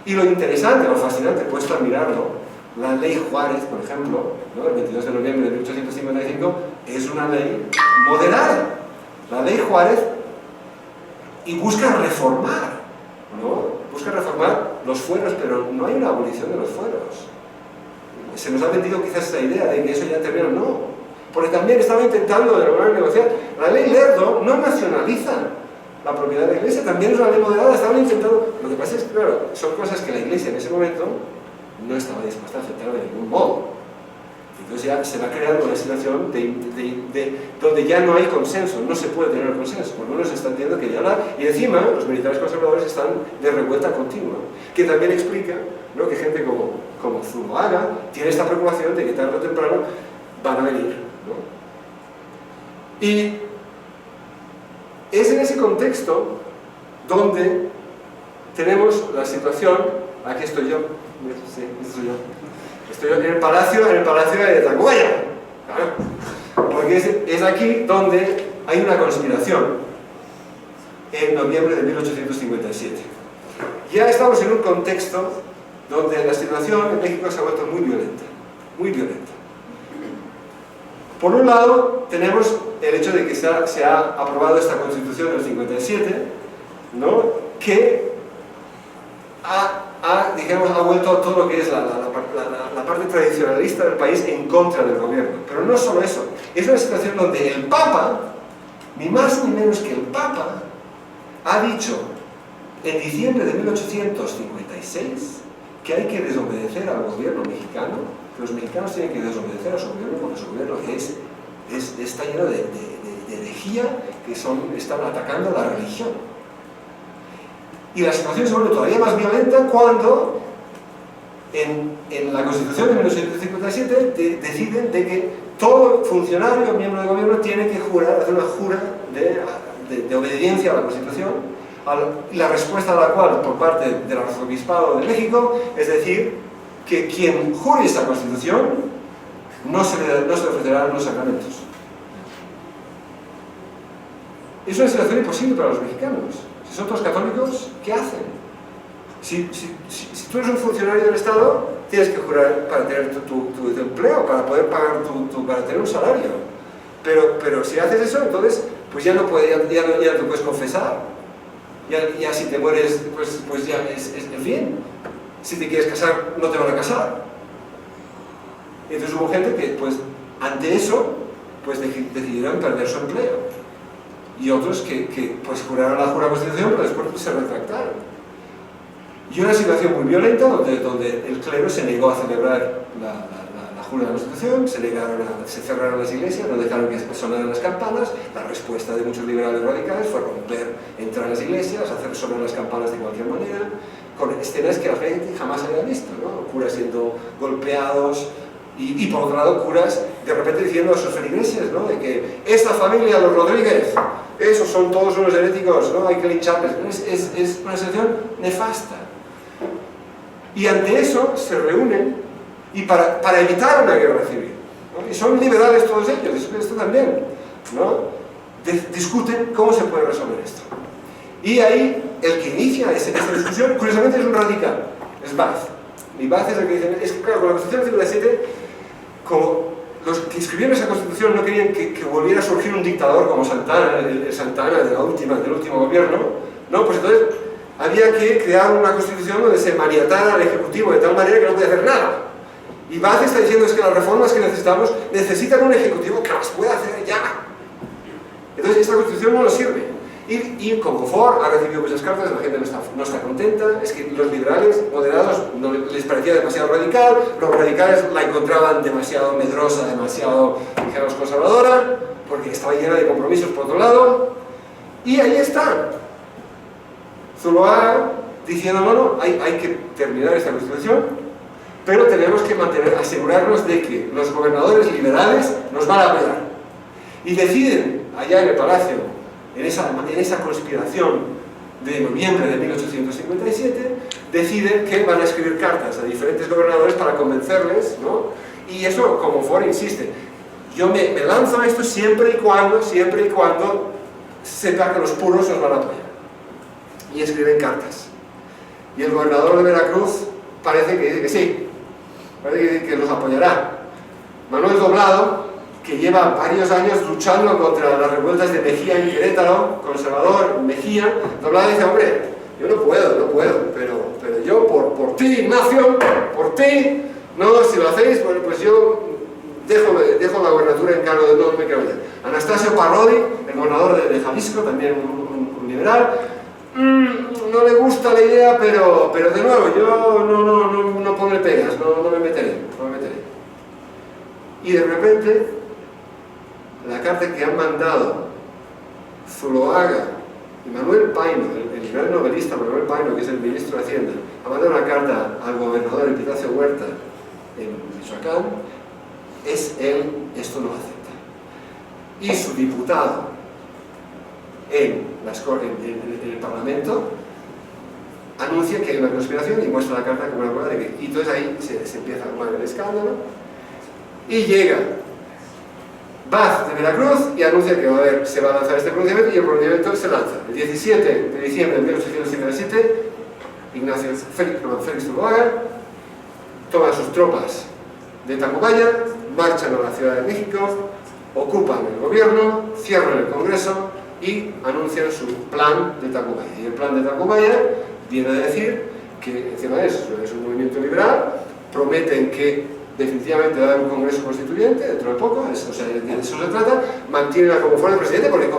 Y lo interesante, lo fascinante, puesto a mirarlo, la ley Juárez, por ejemplo, ¿no?, el 22 de noviembre de 1855, es una ley moderada. La ley Juárez, y busca reformar, ¿no?, busca reformar los fueros, pero no hay una abolición de los fueros. Se nos ha vendido quizás esa idea de que eso ya terminó, no, porque también estaba intentando de alguna manera negociar. La ley Lerdo no nacionaliza la propiedad de la Iglesia, también es una ley moderada, estaban intentando. Lo que pasa es que, claro, son cosas que la Iglesia en ese momento no estaba dispuesta a aceptar de ningún modo. Entonces ya se va creando una situación donde ya no hay consenso, no se puede tener consenso, porque uno se está entendiendo que ya hablar, y encima los militares conservadores están de revuelta continua, que también explica, ¿no?, que gente como Zuloaga tiene esta preocupación de que tarde o temprano van a venir, ¿no? Y es en ese contexto donde tenemos la situación. Aquí estoy yo, sí, soy yo. Estoy en el palacio de Tacubaya, porque es aquí donde hay una conspiración en noviembre de 1857. Ya estamos en un contexto donde la situación en México se ha vuelto muy violenta, muy violenta. Por un lado, tenemos el hecho de que se ha aprobado esta Constitución del 57, ¿no?, que ha vuelto todo lo que es la parte tradicionalista del país en contra del gobierno. Pero no solo eso, es una situación donde el Papa, ni más ni menos que el Papa, ha dicho en diciembre de 1856 que hay que desobedecer al gobierno mexicano, que los mexicanos tienen que desobedecer a su gobierno porque su gobierno está lleno de herejía, que están atacando la religión. Y la situación se vuelve todavía más violenta cuando en la Constitución de 1957 deciden de que todo funcionario, miembro del gobierno, tiene que hacer una jura de obediencia a la Constitución, la respuesta a la cual por parte del Arzobispado de México es decir que quien jure esta Constitución no se le ofrecerán los sacramentos. Es una situación imposible para los mexicanos. Si son todos católicos, ¿qué hacen? Si tú eres un funcionario del Estado, tienes que jurar para tener tu empleo, para poder pagar para tener un salario. Pero si haces eso, entonces pues ya no te puedes confesar. Ya si te mueres, pues ya es el fin. Si te quieres casar, no te van a casar. Entonces hubo gente que, pues, ante eso, pues decidieron perder su empleo. Y otros que pues juraron la Constitución, pero después pues, se retractaron. Y una situación muy violenta donde el clero se negó a celebrar la jura de la Constitución, se cerraron las iglesias, no dejaron que sonaran las campanas. La respuesta de muchos liberales radicales fue entrar a las iglesias, hacer sonar las campanas de cualquier manera, con escenas que la gente jamás había visto, ¿no? Curas siendo golpeados y por otro lado curas de repente diciendo a sus feligreses, ¿no? De que esta familia, los Rodríguez, esos son todos unos heréticos, ¿no? Hay que lincharles. Es una situación nefasta. Y ante eso se reúnen y para evitar una guerra civil, ¿no? Y son liberales todos ellos, esto también, ¿no? Discuten cómo se puede resolver esto. Y ahí el que inicia esta discusión, curiosamente, es un radical, es Bath. Y Bath es el que dice, es que claro, con la Constitución del 57, como los que escribieron esa Constitución no querían que volviera a surgir un dictador como Santana, el Santana del último gobierno, ¿no? Pues entonces había que crear una Constitución donde se maniatara al Ejecutivo de tal manera que no podía hacer nada. Y Bath está diciendo es que las reformas que necesitamos necesitan un Ejecutivo que las pueda hacer ya. Entonces esta Constitución no nos sirve. Y como Ford ha recibido muchas cartas, la gente no está contenta, es que los liberales moderados no les parecía demasiado radical, los radicales la encontraban demasiado medrosa, demasiado, digamos, conservadora, porque estaba llena de compromisos por otro lado, y ahí está Zuloaga diciendo, no, hay que terminar esta Constitución, pero tenemos que asegurarnos de que los gobernadores liberales nos van a apoyar. Y deciden, allá en el Palacio, en esa conspiración de noviembre de 1857, deciden que van a escribir cartas a diferentes gobernadores para convencerles, ¿no? Y eso, como Ford insiste, yo me lanzo a esto siempre y cuando sepa que los puros nos van a apoyar. Y escriben cartas. Y el gobernador de Veracruz parece que dice que sí, parece que los apoyará. Manuel Doblado, que lleva varios años luchando contra las revueltas de Mejía en Querétaro, conservador, Mejía, Doblado dice, hombre, yo no puedo, pero yo por ti, Ignacio, por ti, no, si lo hacéis, bueno, pues yo dejo la gobernatura en cargo de no me quiero meter. Anastasio Parodi, el gobernador de Jalisco, también un liberal, no le gusta la idea, pero de nuevo, yo no pondré pegas, no me meteré. Y de repente, la carta que han mandado Zuloaga y Manuel Paino, el gran novelista Manuel Paino, que es el ministro de Hacienda, ha mandado una carta al gobernador Epitacio Huerta en Michoacán, esto no lo acepta. Y su diputado en el Parlamento anuncia que hay una conspiración y muestra la carta como una prueba de que... Y entonces ahí se empieza a armar el escándalo y llega Bath de Veracruz y anuncia que se va a lanzar este pronunciamiento y el pronunciamiento se lanza. El 17 de diciembre de 1857, Félix Zuloaga toma sus tropas de Tacubaya, marchan a la Ciudad de México, ocupan el gobierno, cierran el Congreso y anuncian su plan de Tacubaya. Y el plan de Tacubaya viene a decir que encima de eso es un movimiento liberal, prometen que definitivamente va a haber un Congreso Constituyente dentro de poco, de eso se trata, mantienen a Comonfort el presidente porque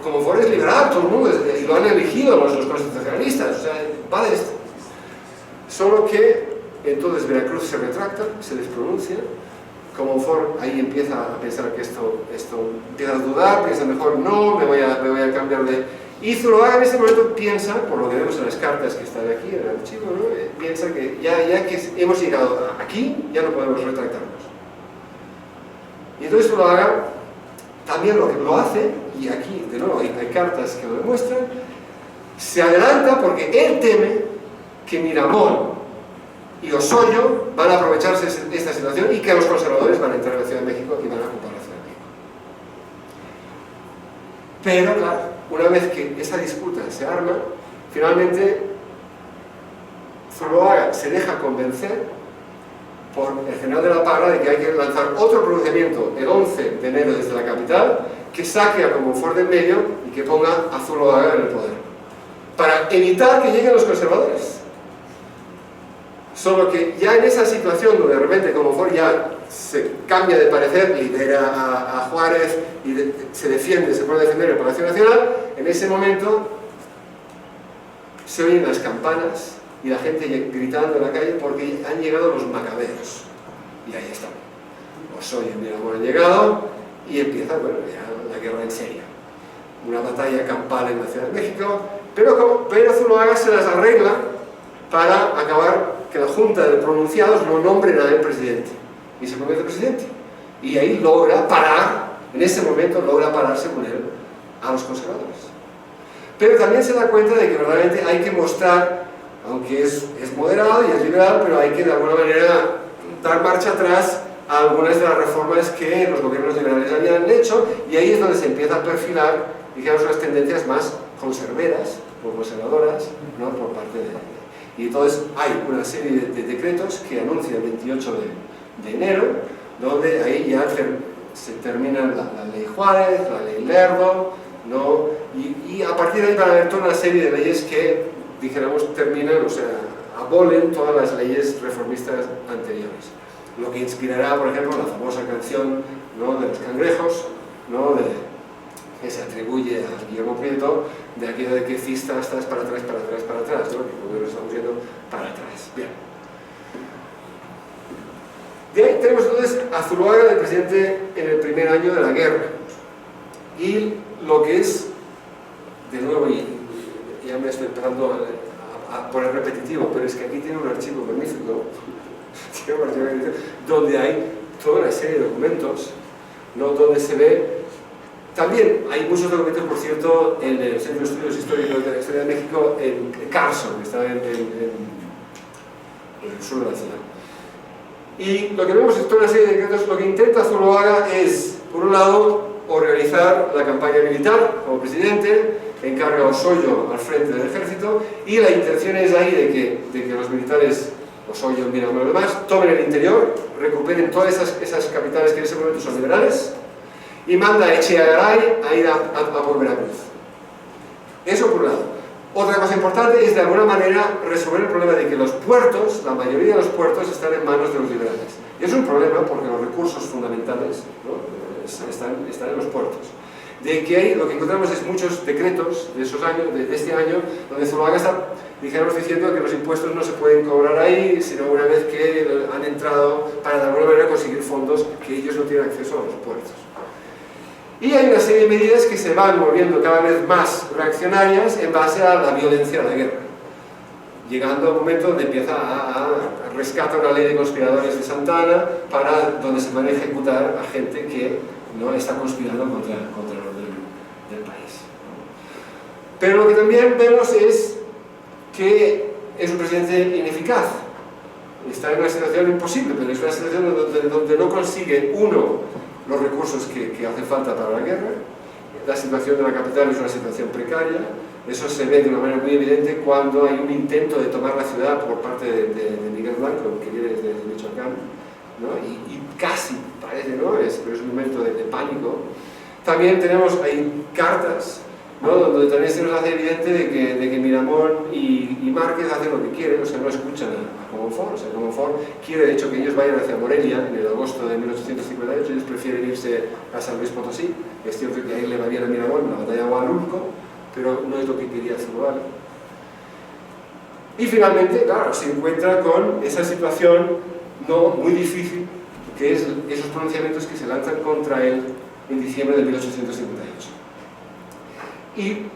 Comonfort es liberal, todo el mundo, y lo han elegido los constitucionalistas, o sea, va de esto. Solo que entonces Veracruz se retracta, se despronuncia, Comonfort ahí empieza a pensar que esto empieza a dudar, piensa mejor no, me voy a cambiar de... Y Zuloaga en ese momento piensa, por lo que vemos en las cartas que están aquí en el archivo, ¿no? Piensa que ya que hemos llegado aquí, ya no podemos retractarnos. Y entonces Zuloaga también lo hace, y aquí de nuevo hay cartas que lo demuestran, se adelanta porque él teme que Miramón y Osoyo van a aprovecharse de esta situación y que los conservadores van a entrar en la Ciudad de México y van a ocupar la Ciudad de México. Pero claro, una vez que esa disputa se arma, finalmente Zuloaga se deja convencer por el general de la Parra de que hay que lanzar otro pronunciamiento el 11 de enero desde la capital que saque a Comonfort de en medio y que ponga a Zuloaga en el poder, para evitar que lleguen los conservadores. Solo que ya en esa situación donde de repente Comonfort ya se cambia de parecer, libera a Juárez y se defiende, se puede defender el Palacio Nacional, en ese momento se oyen las campanas y la gente gritando en la calle porque han llegado los macabeos. Y ahí están. Osoyo y Miramón han llegado y empieza, bueno, ya la guerra en serio. Una batalla campal en la Ciudad de México, pero Zuloaga se las arregla para acabar que la Junta de Pronunciados lo nombren a él presidente. Y se convierte presidente. Y ahí logra parar, en ese momento logra parar, según él, a los conservadores. Pero también se da cuenta de que verdaderamente hay que mostrar, aunque es moderado y es liberal, pero hay que de alguna manera dar marcha atrás a algunas de las reformas que los gobiernos liberales habían hecho, y ahí es donde se empieza a perfilar, digamos, unas tendencias más conserveras o conservadoras, ¿no?, por parte de... Y entonces hay una serie de decretos que anuncia el 28 de enero, donde ahí ya se termina la ley Juárez, la ley Lerdo, ¿no? Y a partir de ahí van a haber toda una serie de leyes que, dijéramos, terminan, o sea, abolen todas las leyes reformistas anteriores. Lo que inspirará, por ejemplo, la famosa canción, ¿no?, de los cangrejos, ¿no?, que se atribuye a Guillermo Prieto, de aquello de que cista estás para atrás, para atrás, para atrás, ¿no?, que como lo estamos viendo para atrás. Bien. De ahí tenemos entonces a Zuloaga de presidente en el primer año de la guerra. Y lo que es, de nuevo, y ya me estoy empezando a poner repetitivo, pero es que aquí tiene un archivo magnífico, donde hay toda una serie de documentos, ¿no?, donde se ve. También hay muchos documentos, por cierto, en el Centro de Estudios Históricos de la Historia de México, en Carson, que está en el sur de la ciudad. Y lo que vemos es toda una serie de decretos. Lo que intenta Zuloaga es, por un lado, organizar la campaña militar como presidente, encarga a Osoyo al frente del ejército, y la intención es ahí de que los militares, Osoyo, Miramón y los demás, tomen el interior, recuperen todas esas capitales que en ese momento son liberales, y manda a Echegaray a ir a por Veracruz. Eso por un lado. Otra cosa importante es de alguna manera resolver el problema de que los puertos, la mayoría de los puertos, están en manos de los liberales. Y es un problema porque los recursos fundamentales, ¿no?, están en los puertos. De que hay, lo que encontramos es muchos decretos de esos años, de este año, donde Zuloaga está, dijéramos, diciendo que los impuestos no se pueden cobrar ahí, sino una vez que han entrado para de alguna manera conseguir fondos que ellos no tienen acceso a los puertos. Y hay una serie de medidas que se van volviendo cada vez más reaccionarias en base a la violencia de la guerra, llegando a un momento donde empieza a rescatar una ley de conspiradores de Santa Anna, donde se puede ejecutar a gente que no está conspirando contra el orden del país. Pero lo que también vemos es que es un presidente ineficaz. Está en una situación imposible, pero es una situación donde no consigue, uno, los recursos que hacen falta para la guerra. La situación de la capital es una situación precaria. Eso se ve de una manera muy evidente cuando hay un intento de tomar la ciudad por parte de Miguel Blanco, que viene desde Michoacán, ¿no? Y casi parece, ¿no?, pero es un momento de pánico. También tenemos ahí cartas, ¿no?, donde también se nos hace evidente de que Miramón y Márquez hacen lo que quieren, o sea, no escuchan a Comonfort. O sea, Comonfort quiere de hecho que ellos vayan hacia Morelia en el agosto de 1858, ellos prefieren irse a San Luis Potosí. Es cierto que ahí le va bien a Miramón en la batalla de Hualulco, pero no es lo que quería Zuloaga. Y finalmente, claro, se encuentra con esa situación no muy difícil, que es esos pronunciamientos que se lanzan contra él en diciembre de 1858. Y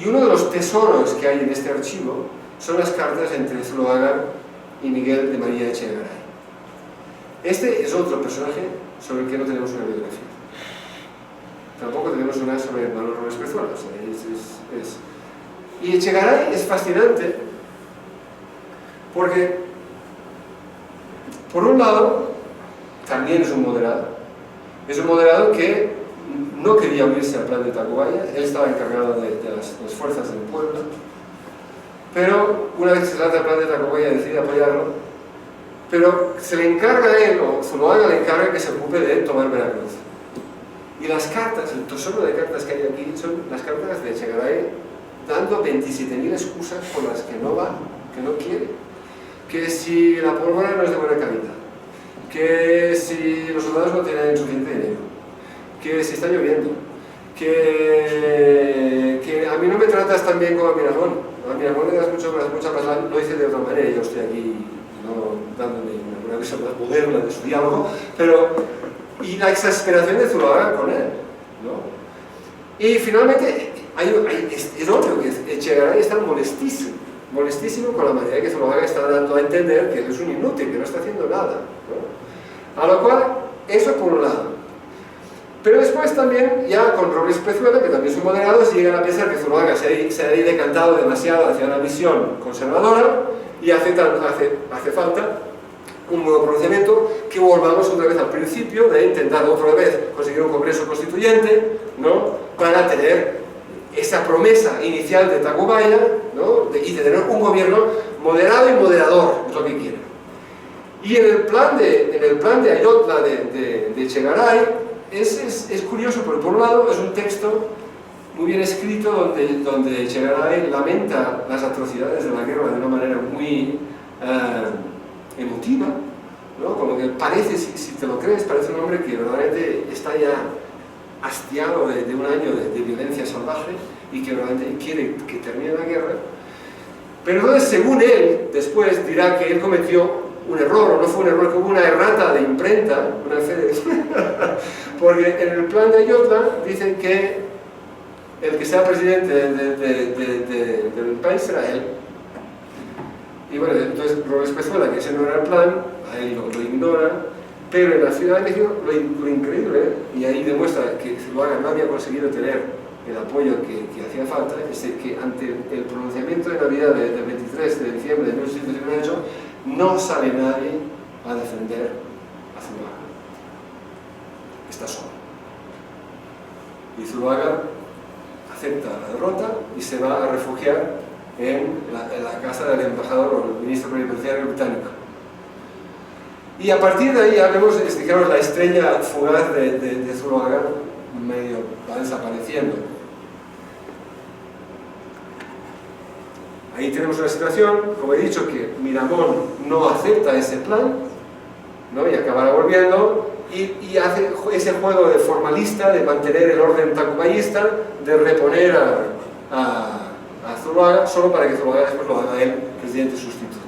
uno de los tesoros que hay en este archivo son las cartas entre Zuloaga y Miguel de María Echegaray. Este es otro personaje sobre el que no tenemos una biografía. Tampoco tenemos una sobre Manuel Robles Pezuela. O sea, y Echegaray es fascinante porque Por un lado, también es un moderado. Es un moderado que no quería unirse al plan de Tacubaya, él estaba encargado de las fuerzas del pueblo, pero una vez que se trata el plan de Tacubaya decide apoyarlo, pero se le encarga a él, o Zuloaga le encarga que se ocupe de tomar Veracruz. Y las cartas, el tesoro de cartas que hay aquí, son las cartas de Echegaray dando 27.000 excusas por las que no va, que no quiere. Que si la pólvora no es de buena calidad, que si los soldados no tienen suficiente dinero, que si está lloviendo, que a mí no me tratas tan bien como a Miramón. A Miramón le das mucha más, lo hice de otra manera, yo estoy aquí no dándome una visión más moderna de su diálogo, pero y la exasperación de Zuloaga con él, ¿no? Y finalmente es obvio que Echegaray está molestísimo con la manera que Zuloaga está dando a entender que él es un inútil, que no está haciendo nada, ¿no? A lo cual, eso por un lado. Pero después también, ya con Robles Pezuela, que también son moderados, llegan a pensar que Zuloaga se ha decantado demasiado hacia una visión conservadora y hace falta un nuevo pronunciamiento, que volvamos otra vez al principio de intentar otra vez conseguir un congreso constituyente, ¿no? Para tener esa promesa inicial de Tacubaya, ¿no? Y de tener un gobierno moderado y moderador, es lo que quiere. Y en el plan de Ayotla de Echegaray es curioso, porque por un lado es un texto muy bien escrito donde Echegaray lamenta las atrocidades de la guerra de una manera muy emotiva, ¿no? Como que parece, si te lo crees, parece un hombre que verdaderamente está ya hastiado de un año de violencia salvaje y que verdaderamente quiere que termine la guerra. Pero entonces, según él, después dirá que él cometió un error, o no fue un error, que hubo una errata de imprenta, una fe de... porque en el plan de Ayotla dicen que el que sea presidente del país será él. Y bueno, entonces Robles Pezuela, que ese no era el plan, a él lo ignora, pero en la Ciudad de México lo increíble, y ahí demuestra que Zuloaga no había conseguido tener el apoyo que hacía falta, es que ante el pronunciamiento de Navidad del 23 de diciembre de 1858 no sale nadie a defender a Zuloaga. Está solo. Y Zuloaga acepta la derrota y se va a refugiar en la casa del embajador o el ministro plenipotenciario británico. Y a partir de ahí ya vemos, digamos, la estrella fugaz de Zuloaga medio va desapareciendo. Ahí tenemos una situación, como he dicho, que Miramón no acepta ese plan, ¿no? Y acabará volviendo y hace ese juego de formalista, de mantener el orden tacubayista, de reponer a Zuloaga, solo para que Zuloaga después lo haga él presidente sustituto.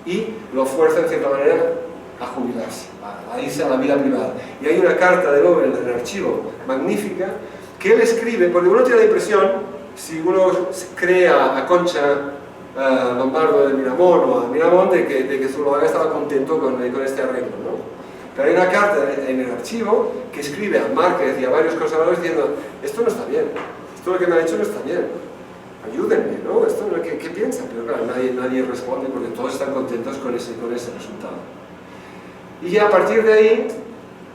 Y lo fuerza en cierta manera a jubilarse, a irse a la vida privada. Y hay una carta de Nobel en el archivo magnífica que él escribe, porque uno tiene la impresión, si uno cree a Concha Lombardo de Miramón o a Miramón, de que Zuloaga estaba contento con este arreglo, ¿no? Pero hay una carta en el archivo que escribe a Márquez y a varios conservadores diciendo: esto no está bien, esto lo que me ha hecho no está bien, ayúdenme, ¿no? Esto, ¿qué piensan? Pero claro, nadie responde porque todos están contentos con ese resultado. Y a partir de ahí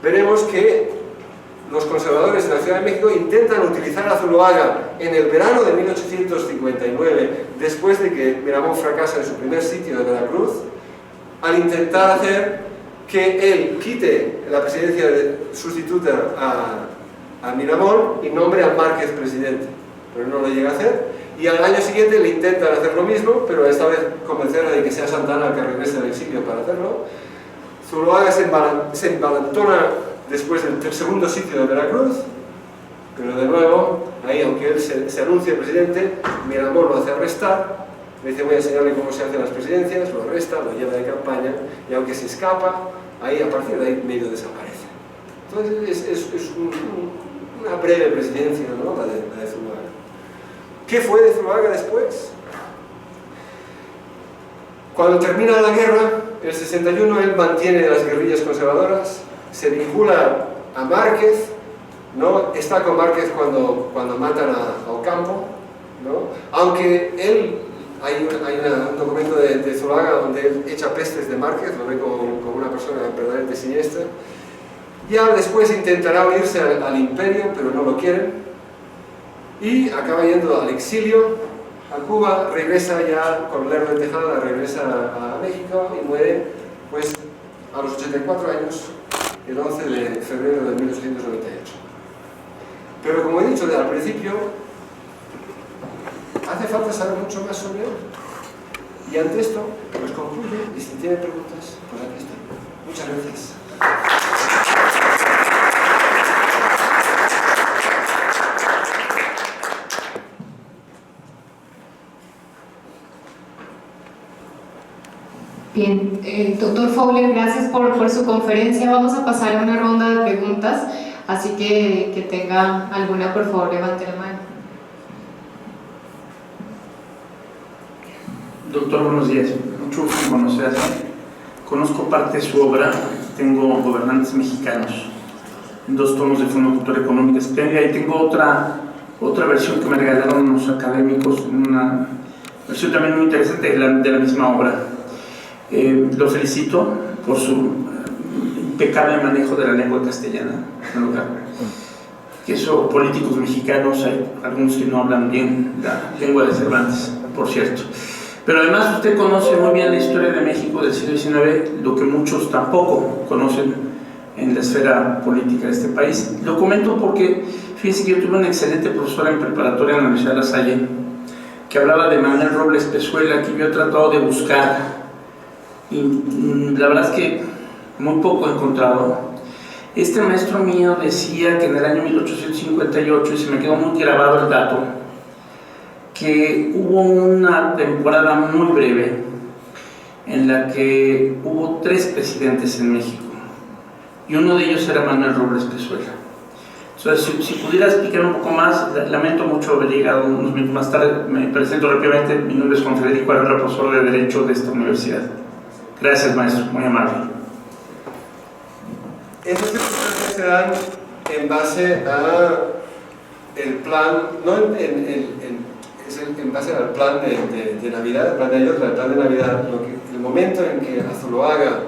veremos que los conservadores en la Ciudad de México intentan utilizar a Zuloaga en el verano de 1859, después de que Miramón fracasa en su primer sitio de Veracruz, al intentar hacer que él quite la presidencia sustituta a Miramón y nombre a Márquez presidente, pero no lo llega a hacer. Y al año siguiente le intentan hacer lo mismo, pero esta vez convencer de que sea Santana el que regrese del exilio para hacerlo. Zuloaga se envalentona después del segundo sitio de Veracruz, pero de nuevo, ahí aunque él se anuncie presidente, Miramón lo hace arrestar, le dice: voy a enseñarle cómo se hacen las presidencias, lo arresta, lo lleva de campaña, y aunque se escapa, ahí a partir de ahí medio desaparece. Entonces es una breve presidencia, ¿no? la de Zuloaga. ¿Qué fue de Zuloaga después? Cuando termina la guerra, en el 61, él mantiene las guerrillas conservadoras, se vincula a Márquez, ¿no? Está con Márquez cuando matan a Ocampo, ¿no? Aunque él hay un documento de Zuloaga donde él echa pestes de Márquez, lo ve como una persona verdaderamente siniestra. Ya después intentará unirse al imperio, pero no lo quieren, y acaba yendo al exilio a Cuba, regresa ya con Lerdo de Tejada, regresa a México y muere pues a los 84 años, el 11 de febrero de 1898. Pero como he dicho al principio, hace falta saber mucho más sobre él. Y ante esto, pues concluyo, y si tienen preguntas, pues aquí estoy. Muchas gracias. Bien, doctor Fowler, gracias por su conferencia. Vamos a pasar a una ronda de preguntas, así que tenga alguna, por favor, levante la mano. Doctor, buenos días. Mucho gusto en conocerle. Conozco parte de su obra. Tengo Gobernantes Mexicanos, en 2 tomos de Fondo de Cultura Económica. Y tengo otra versión que me regalaron unos académicos, una versión también muy interesante de la misma obra. Lo felicito por su impecable manejo de la lengua castellana. Que son políticos mexicanos, hay algunos que no hablan bien la lengua de Cervantes, por cierto. Pero además usted conoce muy bien la historia de México del siglo XIX, lo que muchos tampoco conocen en la esfera política de este país. Lo comento porque, fíjense que yo tuve una excelente profesora en preparatoria en la Universidad de La Salle, que hablaba de Manuel Robles Pezuela, que yo he tratado de buscar, y la verdad es que muy poco he encontrado. Este maestro mío decía que en el año 1858, y se me quedó muy grabado el dato, que hubo una temporada muy breve en la que hubo 3 presidentes en México, y uno de ellos era Manuel Robles Pezuela. Entonces, si pudiera explicar un poco más, lamento mucho haber llegado unos minutos más tarde. Me presento rápidamente, mi nombre es Juan Federico Arreola, profesor de Derecho de esta universidad. Gracias, maestro, muy amable. Esas circunstancias se dan en base a el plan, no en base al plan de Navidad, el plan de Ayotla, el plan de Navidad, el momento en que a Zuloaga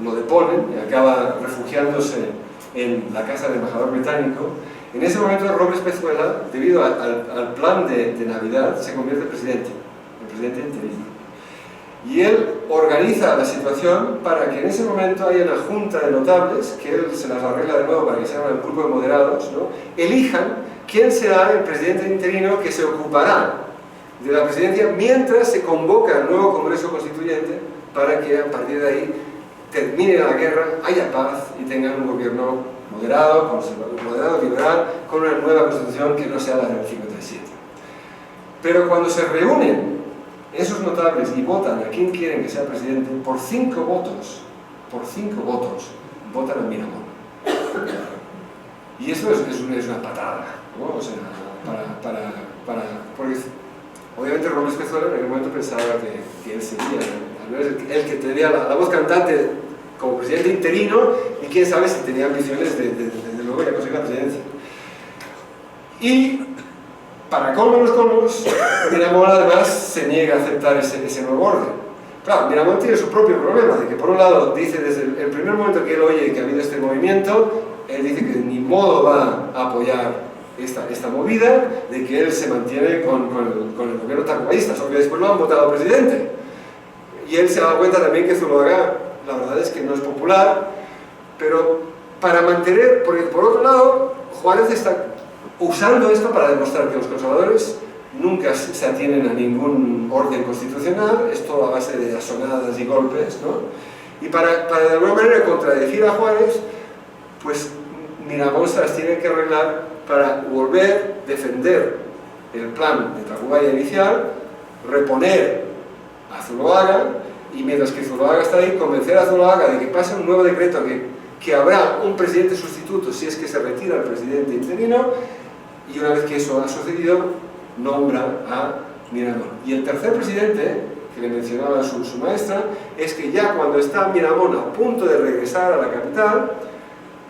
lo deponen y acaba refugiándose en la casa del embajador británico, en ese momento Robles Pezuela, debido al plan de Navidad, se convierte en presidente, el presidente interino. Y él organiza la situación para que en ese momento haya una junta de notables, que él se las arregla de nuevo para que se llame el grupo de moderados, ¿no? Elijan quién será el presidente interino que se ocupará de la presidencia mientras se convoca el nuevo Congreso Constituyente para que a partir de ahí termine la guerra, haya paz y tengan un gobierno moderado, conservador, moderado, liberal, con una nueva constitución que no sea la del 57. Pero cuando se reúnen esos notables y votan a quien quieren que sea presidente, por 5 votos, votan a Miramón. Y esto es una patada, ¿no? O sea, porque obviamente Robles Pezuela en aquel momento pensaba que él sería, al menos el que tenía la voz cantante como presidente interino, y quién sabe si tenía ambiciones desde luego de conseguir la presidencia. Y para colmo de los colmos, Miramón además se niega a aceptar ese nuevo orden. Claro, Miramón tiene su propio problema, de que por un lado dice desde el primer momento que él oye que ha habido este movimiento, él dice que de ni modo va a apoyar esta movida, de que él se mantiene con el gobierno tacubaísta, solo que después lo han votado presidente. Y él se da cuenta también que Zuloaga, la verdad es que no es popular, pero para mantener, porque por otro lado, Juárez está usando esto para demostrar que los conservadores nunca se atienen a ningún orden constitucional, es todo a base de asonadas y golpes, ¿no? Y para de alguna manera contradecir a Juárez, pues Miramón se las tiene que arreglar para volver a defender el plan de Tacubaya inicial, reponer a Zuloaga, y mientras que Zuloaga está ahí, convencer a Zuloaga de que pase un nuevo decreto que habrá un presidente sustituto si es que se retira el presidente interino, y una vez que eso ha sucedido, nombra a Miramón. Y el tercer presidente, que le mencionaba su maestra, es que ya cuando está Miramón a punto de regresar a la capital,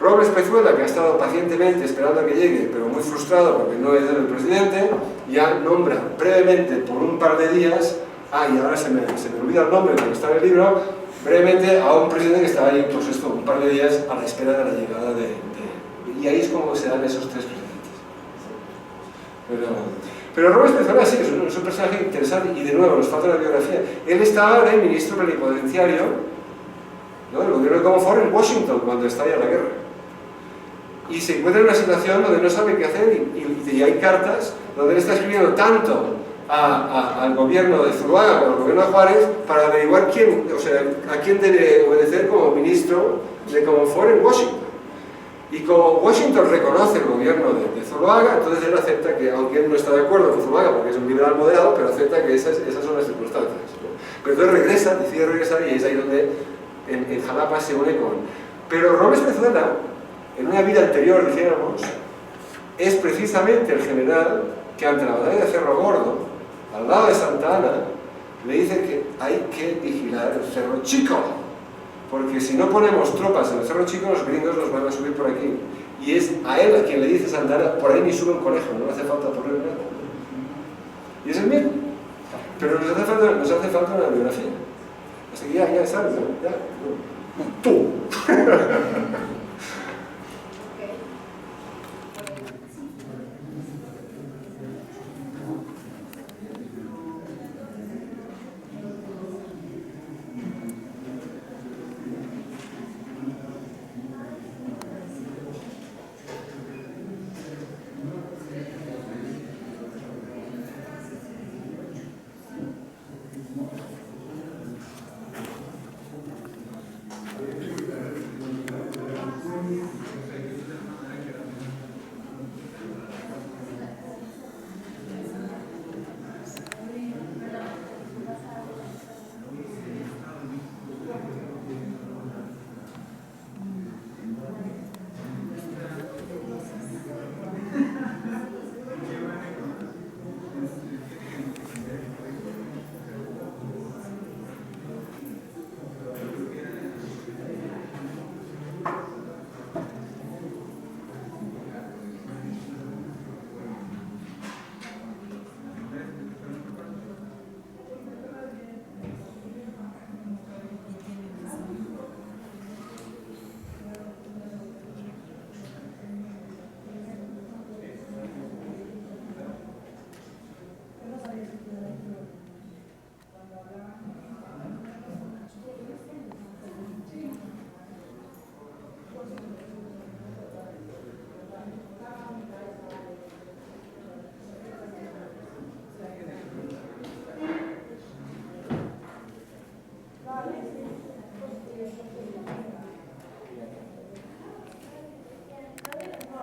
Robles Pezuela, que ha estado pacientemente esperando a que llegue, pero muy frustrado porque no es el presidente, ya nombra brevemente por un par de días y ahora se me olvida el nombre porque está en el libro, brevemente a un presidente que estaba ahí, pues esto, un par de días a la espera de la llegada y ahí es como se dan esos tres presidentes. Pero Robert Spezzola sí, es un personaje interesante y de nuevo nos falta la biografía. Él estaba de ministro plenipotenciario, ¿no?, del gobierno de Comonfort en Washington cuando estalla la guerra. Y se encuentra en una situación donde no sabe qué hacer y hay cartas donde él está escribiendo tanto al gobierno de Zuluaga como al gobierno de Juárez para averiguar a quién debe obedecer como ministro de Comonfort en Washington. Y como Washington reconoce el gobierno de Zuluaga, entonces él acepta que, aunque él no está de acuerdo con Zuluaga porque es un liberal moderado, pero acepta que esas son las circunstancias, ¿no? Pero entonces decide regresar y es ahí donde en Jalapa se une con... Pero Robert Spezzola, en una vida anterior, dijéramos, es precisamente el general que ante la batalla de Cerro Gordo, al lado de Santa Ana, le dice que hay que vigilar el Cerro Chico, porque si no ponemos tropas en el Cerro Chico, los gringos nos van a subir por aquí. Y es a él a quien le dice Santa Ana, por ahí ni sube un conejo, no le hace falta poner nada. Y es el mismo. Pero nos hace falta una biografía. Así que ya sabes, ¿no? Ya. ¡Tú!